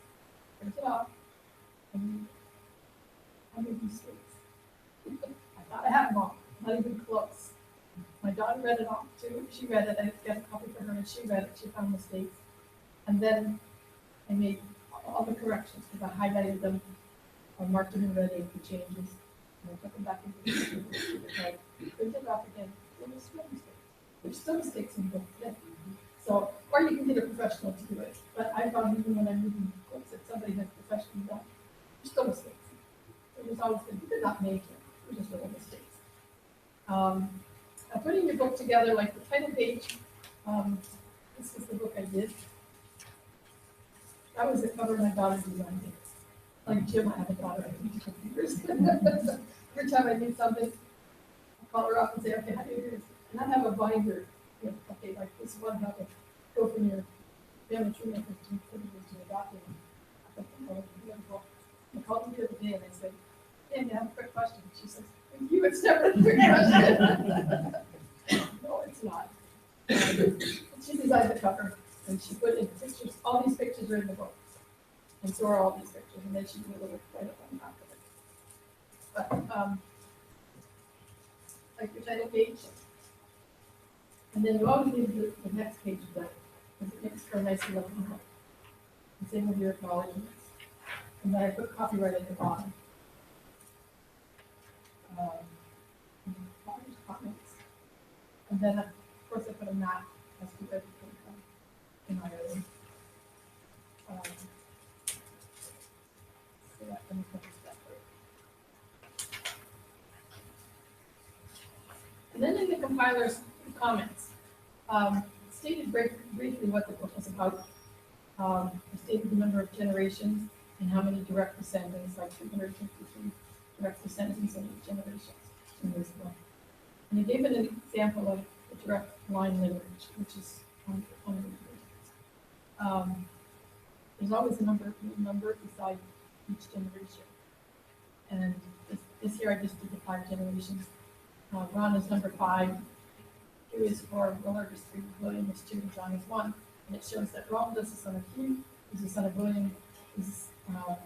Print it off, and I made mistakes. I thought I had them all, not even close. My daughter read it off too. She read it. I got a copy for her, and she read it. She found mistakes. And then I made all the corrections because I highlighted them. I marked them in red ink, the changes. And I put them back into the computer. I printed it off again. There were still mistakes. There's still mistakes in the book today. So, or you can get a professional to do it. But I found even when I'm reading books that somebody has professionally done, there's still mistakes. So there's always been, they're not major, they're just little mistakes. Putting your book together, like the title page, this was the book I did. That was the cover my daughter designed it. Like Jim, I have a daughter, I teach computers. Every time I need something, I call her up and say, okay, how do you do this? And I have a binder. Okay, like this one, how to go from your family tree and to put it into a document. I called her the other day and I said, hey, I have a quick question. She says, with you, it's never a quick question. No, it's not. She designed the cover and she put in pictures, all these pictures are in the book. And so are all these pictures, and then she did a little write-up on top of it. But, like your title page, and then you always need the next page done, because it makes for a nice looking book. And same with your acknowledgements. And then I put copyright at the bottom. Comments. And then, of course, I put a map as to where people come in Ireland. So that let me put this back And then in the compiler's comments, stated briefly what the book was about. It stated the number of generations and how many direct descendants, like 253 direct descendants in each generation in this book. And it gave an example of the direct line lineage, which is on there's always a number beside each generation. And this year I just did the 5 generations. Ron is number 5, Hugh is 4, Willard is 3, William is 2, and John is 1. And it shows that Ron is the son of Hugh, who's the son of William, who's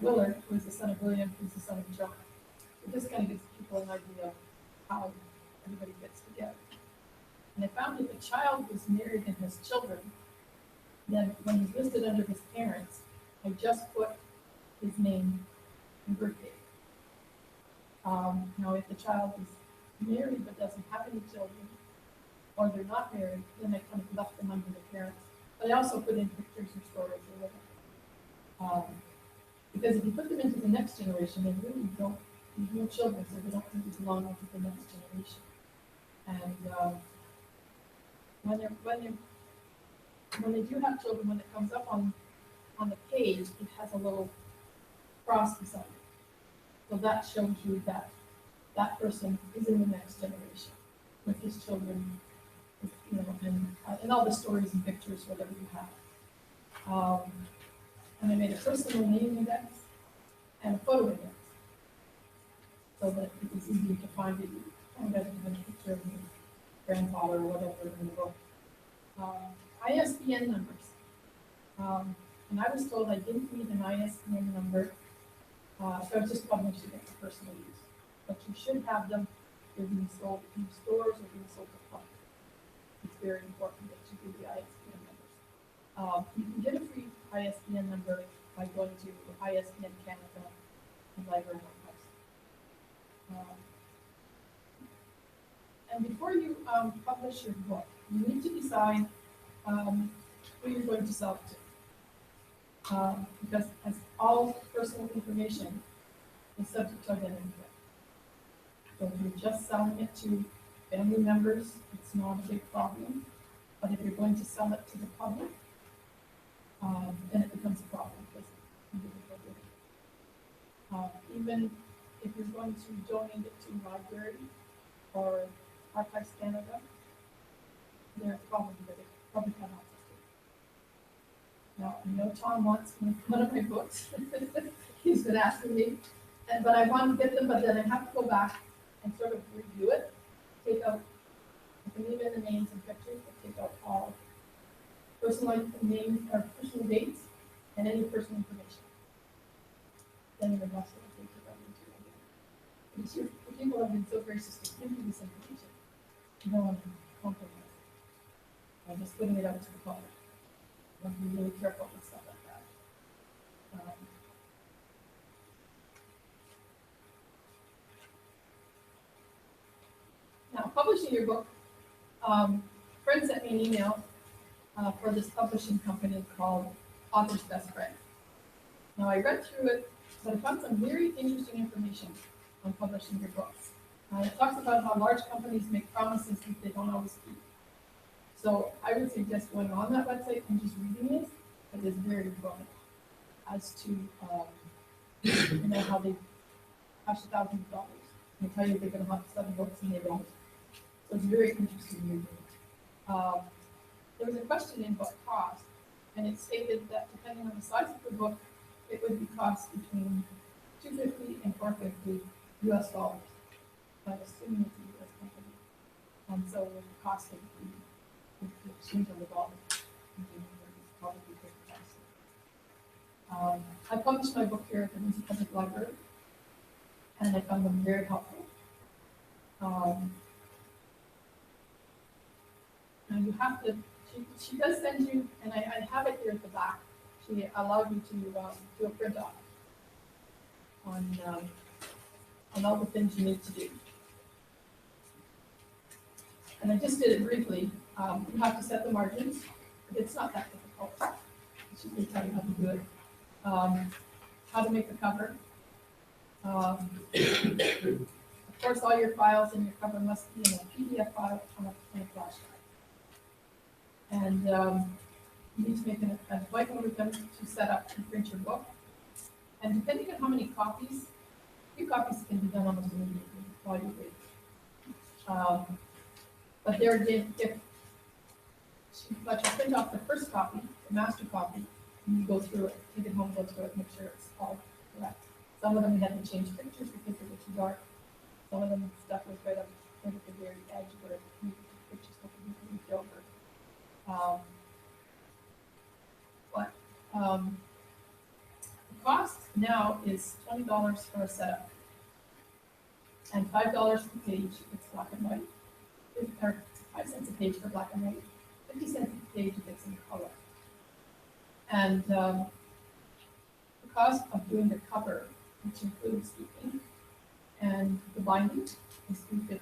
Willard, who is the son of William, who's the son of John. So this kind of gives people an idea of how everybody gets together. And I found if a child was married and has children, then when he's listed under his parents, I just put his name and birth date. Now, if the child is married but doesn't have any children, or they're not married, then I kind of left them under the parents. But I also put in pictures or stories or whatever. Because if you put them into the next generation, they really don't, there's no children, so they don't really belong into the next generation. And when they do have children, when it comes up on the page, it has a little cross beside it. So that shows you that that person is in the next generation with his children, you know, and all the stories and pictures, whatever you have. And I made a personal name index and a photo index, so that it was easy to find it. I got even a picture of your grandfather or whatever in the book. ISBN numbers. And I was told I didn't need an ISBN number, so I just published it for personal use. But you should have them. They're being sold in stores or being sold to public. It's very important that you do the ISBN numbers. You can get a free ISBN number by going to ISBN Canada and Library Archives. And before you publish your book, you need to decide who you're going to sell it to. Because as all personal information is subject to identity theft. So if you're just selling it to family members, it's not a big problem. But if you're going to sell it to the public, then it becomes a problem because even if you're going to donate it to a library or Archives Canada, there's a problem because they probably have access to it. Now, I know Tom wants one of my books. He's been asking me, but I want to get them, but then I have to go back and sort of review it, take out, I can leave in the names and pictures, but take out all personal names or personal dates and any personal information. Then the rest of the things are into again. People have been so gracious to give me this information. You don't want to compromise. I'm just putting it out to the public. You have to be really careful with stuff like that. Now, publishing your book, a friend sent me an email for this publishing company called Author's Best Friend. Now, I read through it, but I found some very interesting information on publishing your books. It talks about how large companies make promises that they don't always keep. So I would suggest going on that website and just reading it. It is very informative as to you know, how they cash $1,000. They tell you they're going to have 7 books and they don't. So it's very interesting reading. There was a question in book cost, and it stated that depending on the size of the book, it would be cost between $250 and $450 US dollars. I assume it's a US company. And so the cost of the exchange of the dollar is probably pretty fast. I published my book here at the Windsor Public Library, and I found them very helpful. Now you have to, she does send you, and I have it here at the back, she allowed you to do a print off on all the things you need to do. And I just did it briefly. You have to set the margins, but it's not that difficult. It's just going to tell you how to do it. How to make the cover. Of course, all your files in your cover must be in a PDF file And you need to make an appointment with them to set up and print your book. And depending on how many copies, 2 copies can be done almost immediately while you wait. But there again, if but you print off the first copy, the master copy, and you go through it, take it home, go through it, make sure it's all correct. Some of them we had to change pictures because they were too dark. Some of them stuff was right at the very edge where the pictures look moved over. The cost now is $20 for a setup, and $5 per page if it's black and white, or 5 cents a page for black and white, 50 cents a page if it's in color. And the cost of doing the cover, which includes the ink and the binding, is $350.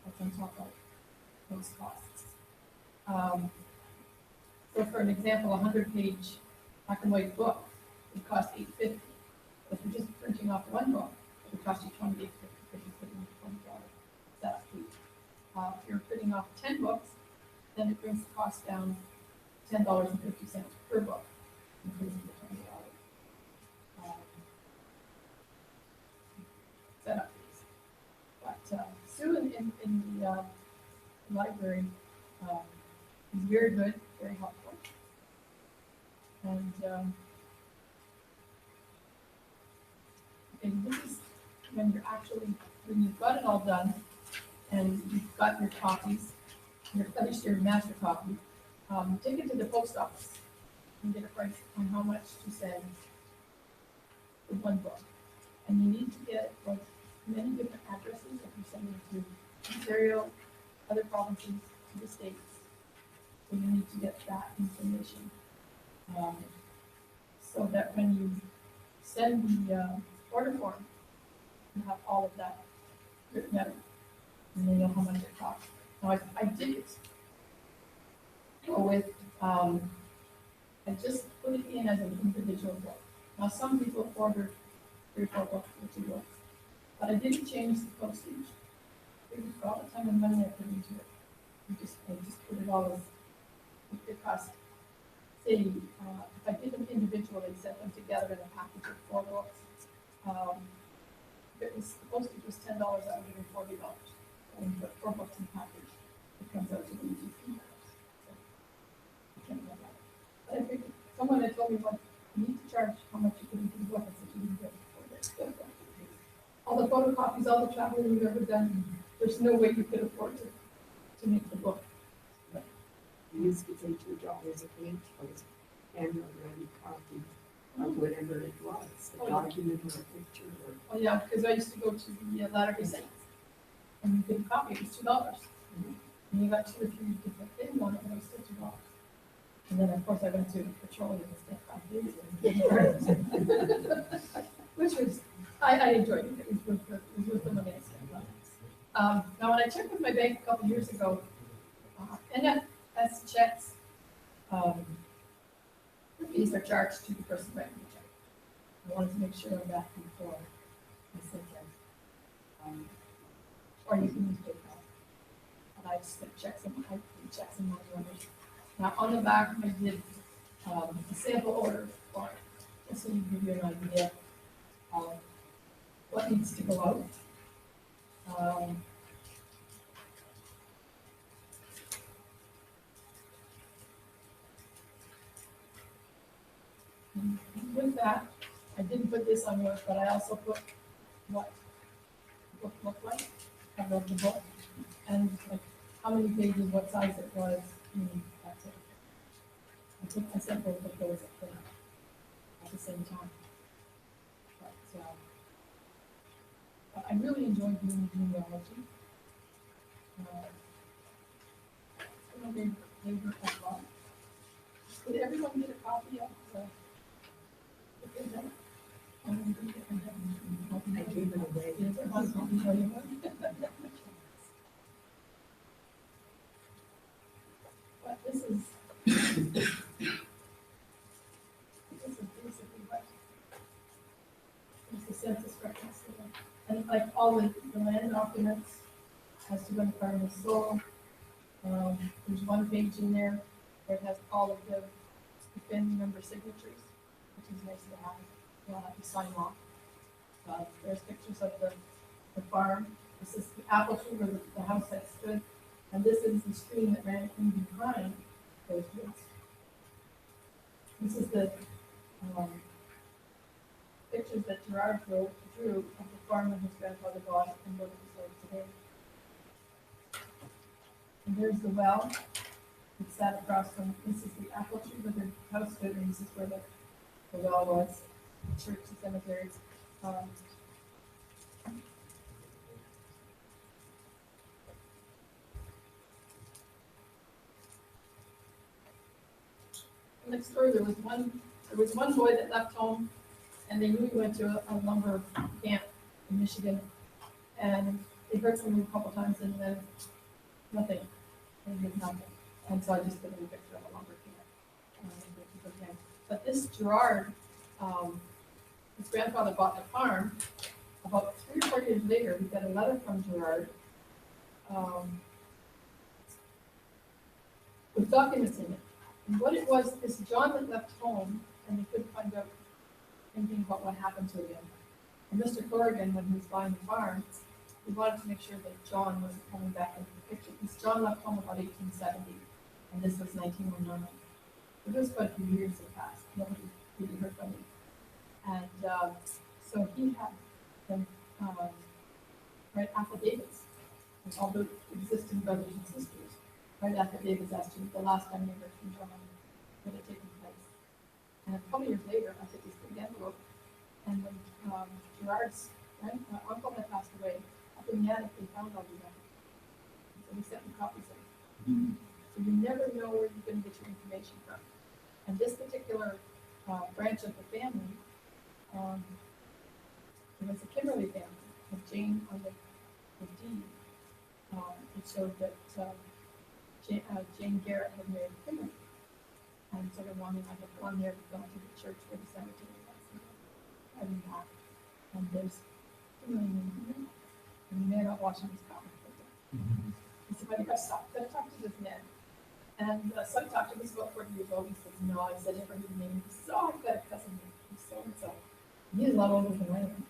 That's on top of those costs. So for an example, a 100-page black and white book would cost $850. But if you're just printing off one book, it would cost you $28.50 because you're putting $20 setup fee. If you're printing off 10 books, then it brings the cost down $10.50 per book, including the $20 setup fees. But Sue in the library is very good, very helpful. And this is when when you've got it all done and you've got your copies, you've finished your master copy, take it to the post office and get a price on how much to send for one book. And you need to get like many different addresses if you're sending to Ontario, other provinces, to the States. So you need to get that information. So that when you send the order form, you have all of that written out, and you know how much it costs. Now, I did go with, I just put it in as an individual book. Now, some people ordered 3 or 4 books or 2 books, but I didn't change the postage. For all the time and money I put into it, I just put it all as it cost. Say, if I did them individually, set them together in a package of 4 books, if the postage was $10, I would give them $40. And put 4 books in the package, it comes out to be $15. So you can't get that. But I figured someone had told me, well, you need to charge how much you put into the book. I said, you didn't get it. All the photocopies, all the traveling you've ever done, there's no way you could afford to make the book. It used to say $2 a page for his handwritten copy of whatever it was, a document or a picture or. Oh yeah, because I used to go to the Latter-day Saints, and you could copy, it was $2. And you got 2 or 3 different things on it, and it was still $2. And then, of course, I went to petroleum and stuff 5 days, which was, I enjoyed it. It was worth the money I spent on it. Now, when I checked with my bank a couple of years ago, NFS checks, the fees are charged to the person writing the check. I wanted to make sure of that before I said that. Or you can use PayPal. And I just put checks in money orders. Now, on the back, I did a sample order for it, just so you give you an idea of what needs to go out. With that, I didn't put this on yours, but I also put what the book looked like, cover of the book, and like how many pages, what size it was, that's it. I sent both of those up there at the same time. But I really enjoyed doing genealogy. It's one of my favorite as well. Did everyone get a copy of the thing? I gave it away. Is there one copy for anyone? But this is basically what is the census records. And like all the land documents has to go to Department of Soil. There's one page in there where it has all of the family member signatures, which is nice to have. You don't have to sign off. There's pictures of the farm. This is the apple tree where the house had stood, and this is the stream that ran in behind those woods. This is the pictures that Gerard drew of the farm that his grandfather bought and what it is like today. And there's the well. It sat across from, this is the apple tree where the house stood, and this is where the well was, church, the cemetery. Next door, there was one boy that left home, and they knew he went to a lumber camp in Michigan, and they heard from him a couple times, and then nothing. They did nothing. And so I just put in a picture of a lumber camp. But this Gerard, his grandfather bought the farm. About 3 or 4 years later, we got a letter from Gerard with documents in it. And what it was, this John that left home, and they couldn't find out anything about what happened to him. And Mr. Corrigan, when he was buying the farm, he wanted to make sure that John wasn't coming back into the picture. Because John left home about 1870, and this was 1909. It was quite a few years that passed. Nobody really heard from him. And so he had them write affidavits with all the existing brothers and sisters. Write affidavits as to the last time they heard from John that had taken place. And a couple years later, I took this big envelope, and when Gerard's uncle had passed away, up in the attic, they found all these affidavits. So we sent them copies of them. So you never know where you're going to get your information from. And this particular branch of the family, it was a Kimberly family, with Jane on the deed. It showed that Jane Garrett had married Kimberly. And so the one I had gone there, gone to the church where the cemetery was. And that. And there's Kimberly and you may not watching this comment. He said, "Well, you gotta stop. You gotta talk to this man." And so I talked to him. He's about 40 years old. He says, "No." I said, "Ever his name?" He says, "Oh, I've got a cousin named so and so. He's a lot older than I am."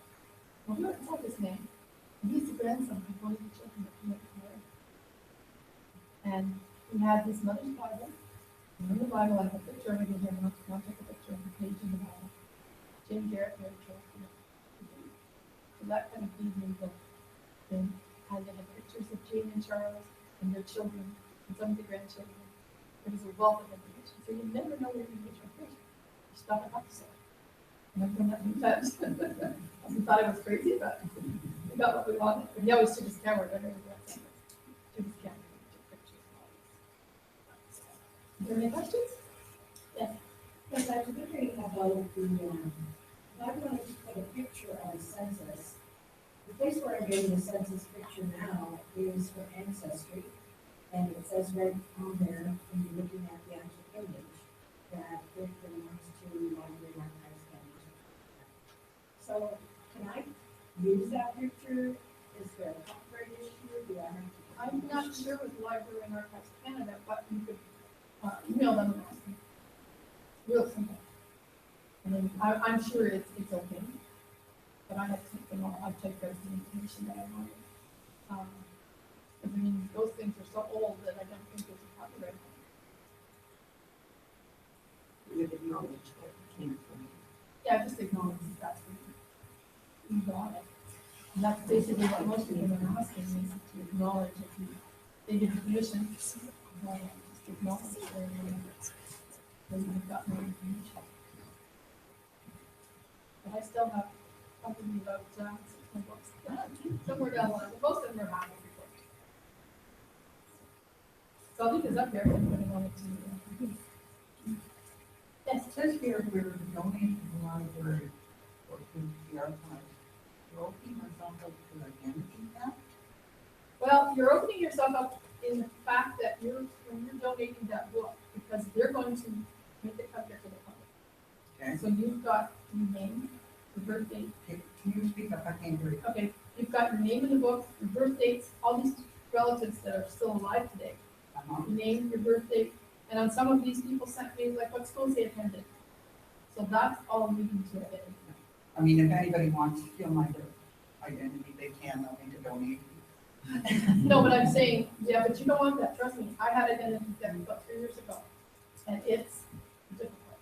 Well, you haven't told his name. And he's the grandson of one of the children that he married. And he had his mother's Bible. And in the Bible, I have a picture of it in here. I'll take a picture of the page in the Bible. Jane Garrett married Joe. So that kind of gave me the thing. And they had pictures of Jane and Charles and their children and some of the grandchildren. It was a wealth of information. So you never know where you get your information. You stop at Upside. And everyone that knew that. I thought I was crazy, but we got what we wanted. And he always took his camera whenever we went somewhere. Took his camera and took pictures of all this. Is there any questions? Yes. Yes, I was wondering about the, I wanted to put a picture of the census. The place where I'm getting the census picture now is for Ancestry. And it says right on there, when you're looking at the actual image, that it belongs to Library Archives Canada. So can I use that picture? Is there a copyright issue? Do I have to? I'm not sure with Library and Archives Canada, but you could email them and ask them. Real simple. And then I'm sure it's okay. But I have to take them all. I've taken the information that I wanted. I mean, those things are so old that I don't think there's a copyright. We've acknowledged what came from. Yeah, just acknowledge that that's what you got it. And that's basically what most people are asking is to acknowledge if they give you permission. Just acknowledge that you've got more information. But I still have something about my books. Somewhere down the line. Most of them are half before. So I'll leave this up here if anybody wanted to. Yes. It says here we're donating the library or to the archives. You're opening yourself up to again do that? Well, you're opening yourself up in the fact that when you're donating that book, because they're going to make it public to the public. Okay. So you've got your name, your birth date. Can you speak up? I can't hear you. Okay, you've got your name in the book, your birth dates, all these relatives that are still alive today. Your name, your birth date, And on some of these people sent me like what schools they attended. So that's all leading to it. I mean, if anybody wants to feel my identity, they can, they'll make a donation. No, but I'm saying, yeah, but you don't want that, trust me, I had identity theft about 3 years ago, and it's difficult.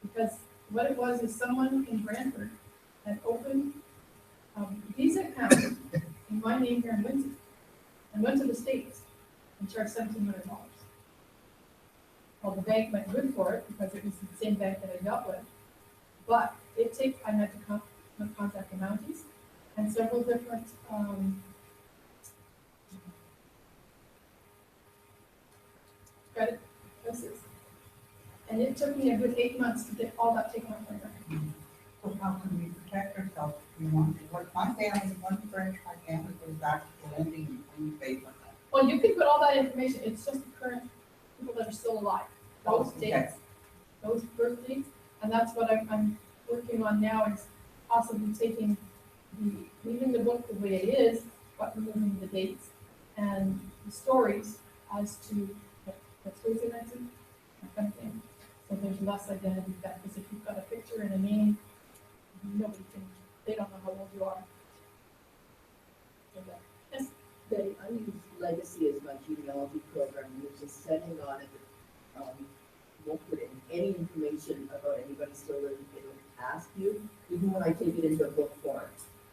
Because what it was is someone in Brantford had opened Visa account in my name here in Windsor, and went to the States and charged $1,700. Well, the bank went good for it, because it was the same bank that I dealt with, but I had to contact the Mounties, and several different, credit places. And it took me a good 8 months to get all that taken off my record. So how can we protect ourselves if we want to? Like my family, one branch I can goes back to lending and pay. Well, you can put all that information, it's just the current people that are still alive, those Okay. dates, those birth dates, and that's what I'm working on now, is possibly leaving the book the way it is, but removing the dates and the stories as to what schools they went to, that kind of thing. So there's less identity theft, because if you've got a picture and a name, they don't know how old you are. Yes. I use Legacy as my genealogy program, there's a setting on it that won't put in any information about anybody still living, they don't ask you, even when I take it into a book form.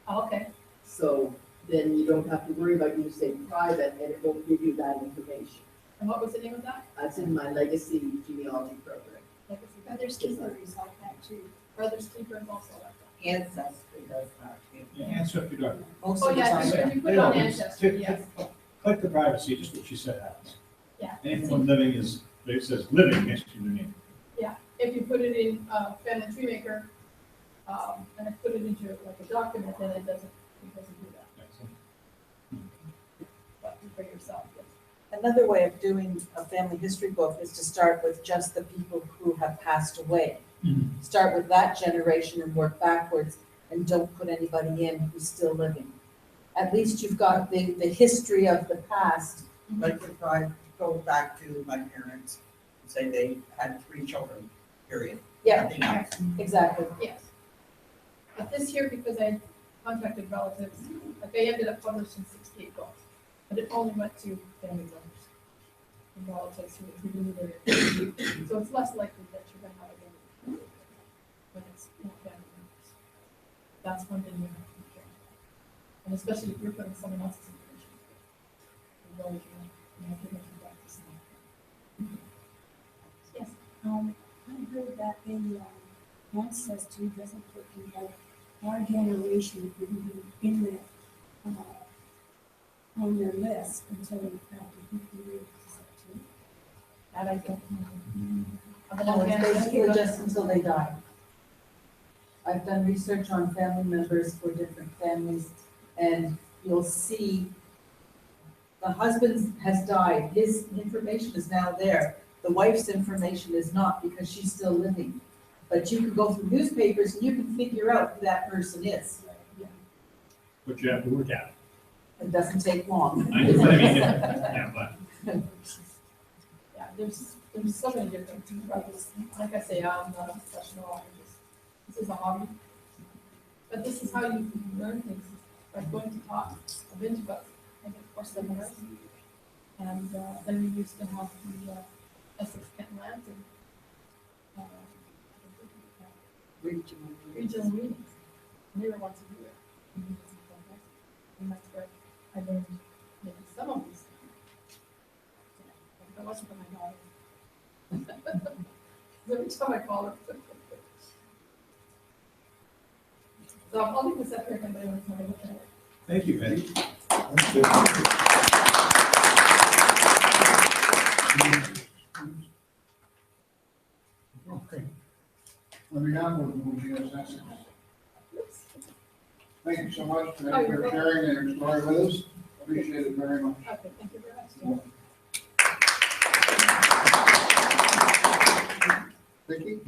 Oh, okay. So then you don't have to worry about you say private, and it won't give you that information. And what was the name of that? That's in my Legacy genealogy program. Legacy. Brothers keepers like that too. Brothers Keepers also like that. Ancestry does that too. Yeah, Ancestry.com. Most Oh, of the yeah, time. if you put it on Ancestry, yes. Click the privacy, just what she said happens. Yeah. Anyone living it says living next to the name. If you put it in Family Tree Maker, and I put it into like a document, then it doesn't do that. But for yourself, yes. Another way of doing a family history book is to start with just the people who have passed away. Mhm. Start with that generation and work backwards, and don't put anybody in who's still living. At least you've got the history of the past. Like if I go back to my parents, say they had 3 children, period. Yeah, Nothing else. exactly. Yes. But this year, because I contacted relatives, like I ended up publishing 68 books, but it only went to family members and relatives who knew their, so it's less likely that you're gonna have it when it's not family members. That's one thing you have to be careful. And especially if you're putting someone else's information. You know, you have to make it back to someone. Yes. I heard that the ancestry doesn't put in like our generation wouldn't be in that on their list until after 50 years. Is that true? That I don't know. No, it's basically just until they die. I've done research on family members for different families, and you'll see the husband has died, his information is now there. The wife's information is not, because she's still living. But you can go through newspapers and you can figure out who that person is. But you have to work out. It doesn't take long. I know what I mean, yeah, but Yeah, there's so many different brothers. Like I say, I'm not a professional. This is a hobby. But this is how you learn things, by going to talk. I've been to about, I think, 4 seminars. And then we used to have the Essex Kent Lands and regional meetings. And they were once a year. And that's where I learned maybe some of these things. If it wasn't for my daughter. Every time I call her. So I'll leave this up here if anybody wants to have a look at it. thank you, Betty. Okay. Moving on with OGS-Essex. Thank you so much for sharing your story with us. Appreciate it very much. Okay, thank you very much. Vicki?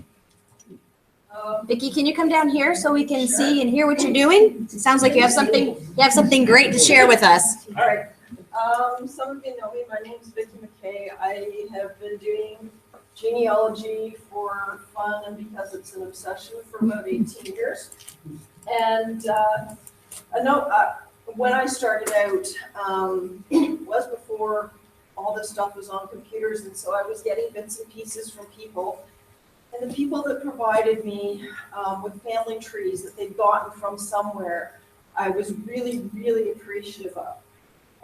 Vicki, can you come down here so we can see and hear what you're doing? It sounds like you have something great to share with us. All right. Some of you know me, my name's Vicki McKay. I have been doing genealogy for fun and because it's an obsession for about 18 years. And I know when I started out, was before all this stuff was on computers, and so I was getting bits and pieces from people. And the people that provided me with family trees that they'd gotten from somewhere, I was really, really appreciative of.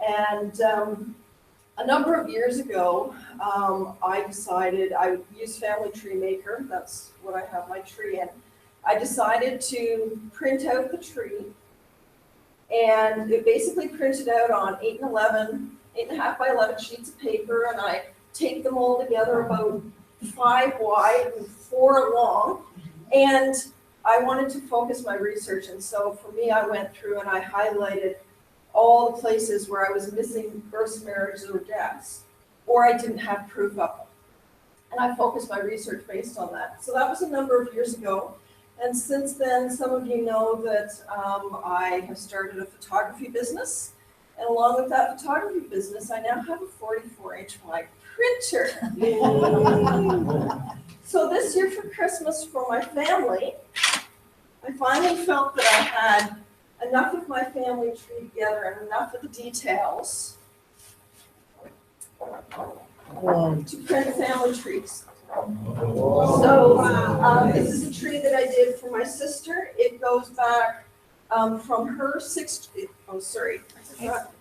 And a number of years ago, I decided, I use Family Tree Maker, that's what I have my tree in. I decided to print out the tree, and it basically printed out on 8.5 by 11 sheets of paper, and I taped them all together about 5 wide and 4 long, and I wanted to focus my research, and so for me, I went through and I highlighted all the places where I was missing births, marriages, or deaths, or I didn't have proof of them. And I focused my research based on that. So that was a number of years ago. And since then, some of you know that I have started a photography business. And along with that photography business, I now have a 44-inch wide printer. So this year for Christmas for my family, I finally felt that I had enough of my family tree together and enough of the details to print family trees. So this is a tree that I did for my sister. It goes back from her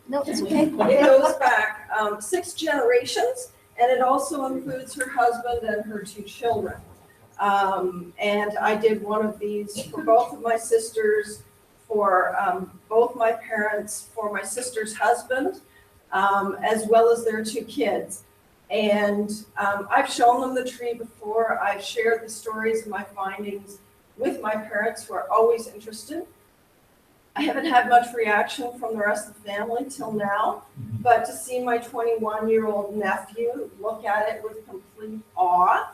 No, it's okay. It goes back 6 generations, and it also includes her husband and her 2 children. And I did one of these for both of my sisters, for both my parents, for my sister's husband, as well as their 2 kids. And I've shown them the tree before. I've shared the stories and my findings with my parents, who are always interested. I haven't had much reaction from the rest of the family till now, but to see my 21-year-old nephew look at it with complete awe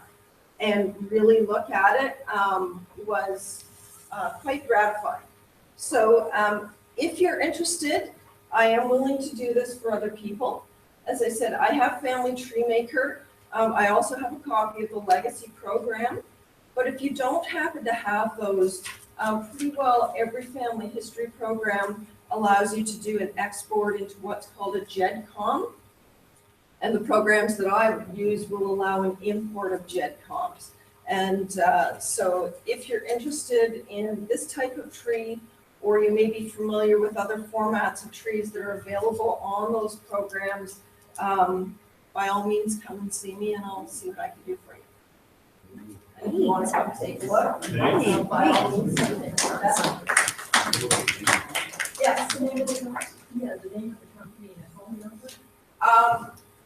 and really look at it was quite gratifying. So if you're interested, I am willing to do this for other people. As I said, I have Family Tree Maker. I also have a copy of the Legacy program. But if you don't happen to have those, pretty well every family history program allows you to do an export into what's called a GEDCOM. And the programs that I use will allow an import of GEDCOMs. And so if you're interested in this type of tree, or you may be familiar with other formats of trees that are available on those programs, by all means, come and see me and I'll see what I can do for you. And if you want to come take a look, by all means, come and take a look. Yes. The name of the company and phone number?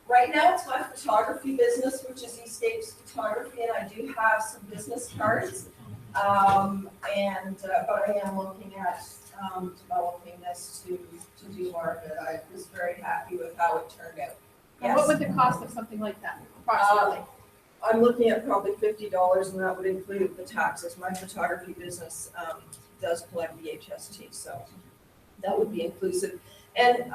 Right now, it's my photography business, which is Escapes Photography, and I do have some business cards. But I am looking at developing this to do more of it. I was very happy with how it turned out. And what would the cost of something like that approximately? I'm looking at probably $50, and that would include the taxes. My photography business does collect the HST, so that would be inclusive. And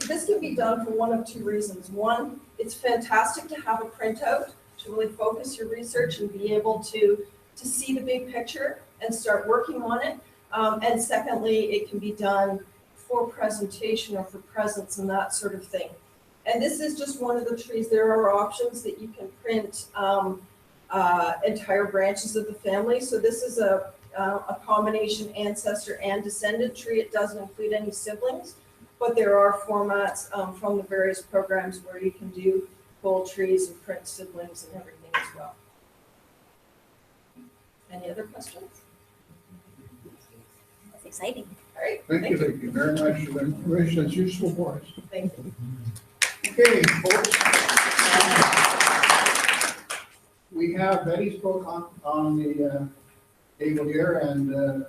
this can be done for one of 2 reasons. One, it's fantastic to have a printout to really focus your research and be able to see the big picture and start working on it. And secondly, it can be done for presentation or for presents and that sort of thing. And this is just one of the trees. There are options that you can print entire branches of the family. So this is a combination ancestor and descendant tree. It doesn't include any siblings, but there are formats from the various programs where you can do whole trees and print siblings and everything as well. Any other questions? That's exciting. All right. Thank you very much for the information. It's useful for us. Thank you. Okay, folks. We have Betty's book on the table here, and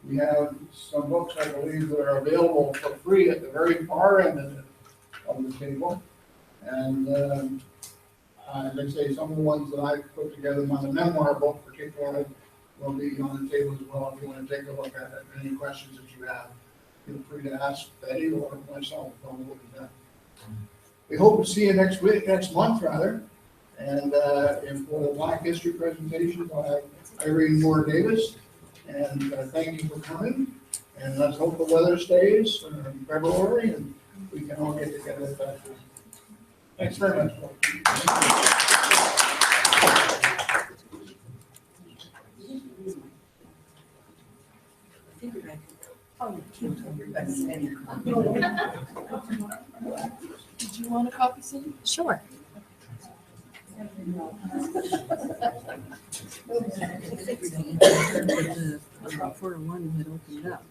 we have some books, I believe, that are available for free at the very far end of the table. And as I say, some of the ones that I put together on the memoir book particularly will be on the table as well if you want to take a look at it. Any questions that you have, feel free to ask Betty or myself. we hope to see you next week, next month rather. And if for the Black History presentation by Irene Moore Davis. And thank you for coming. And let's hope the weather stays in February and we can all get together at that time. Thanks very much. Did you want a copy, Cindy? Sure. The 401 had opened up.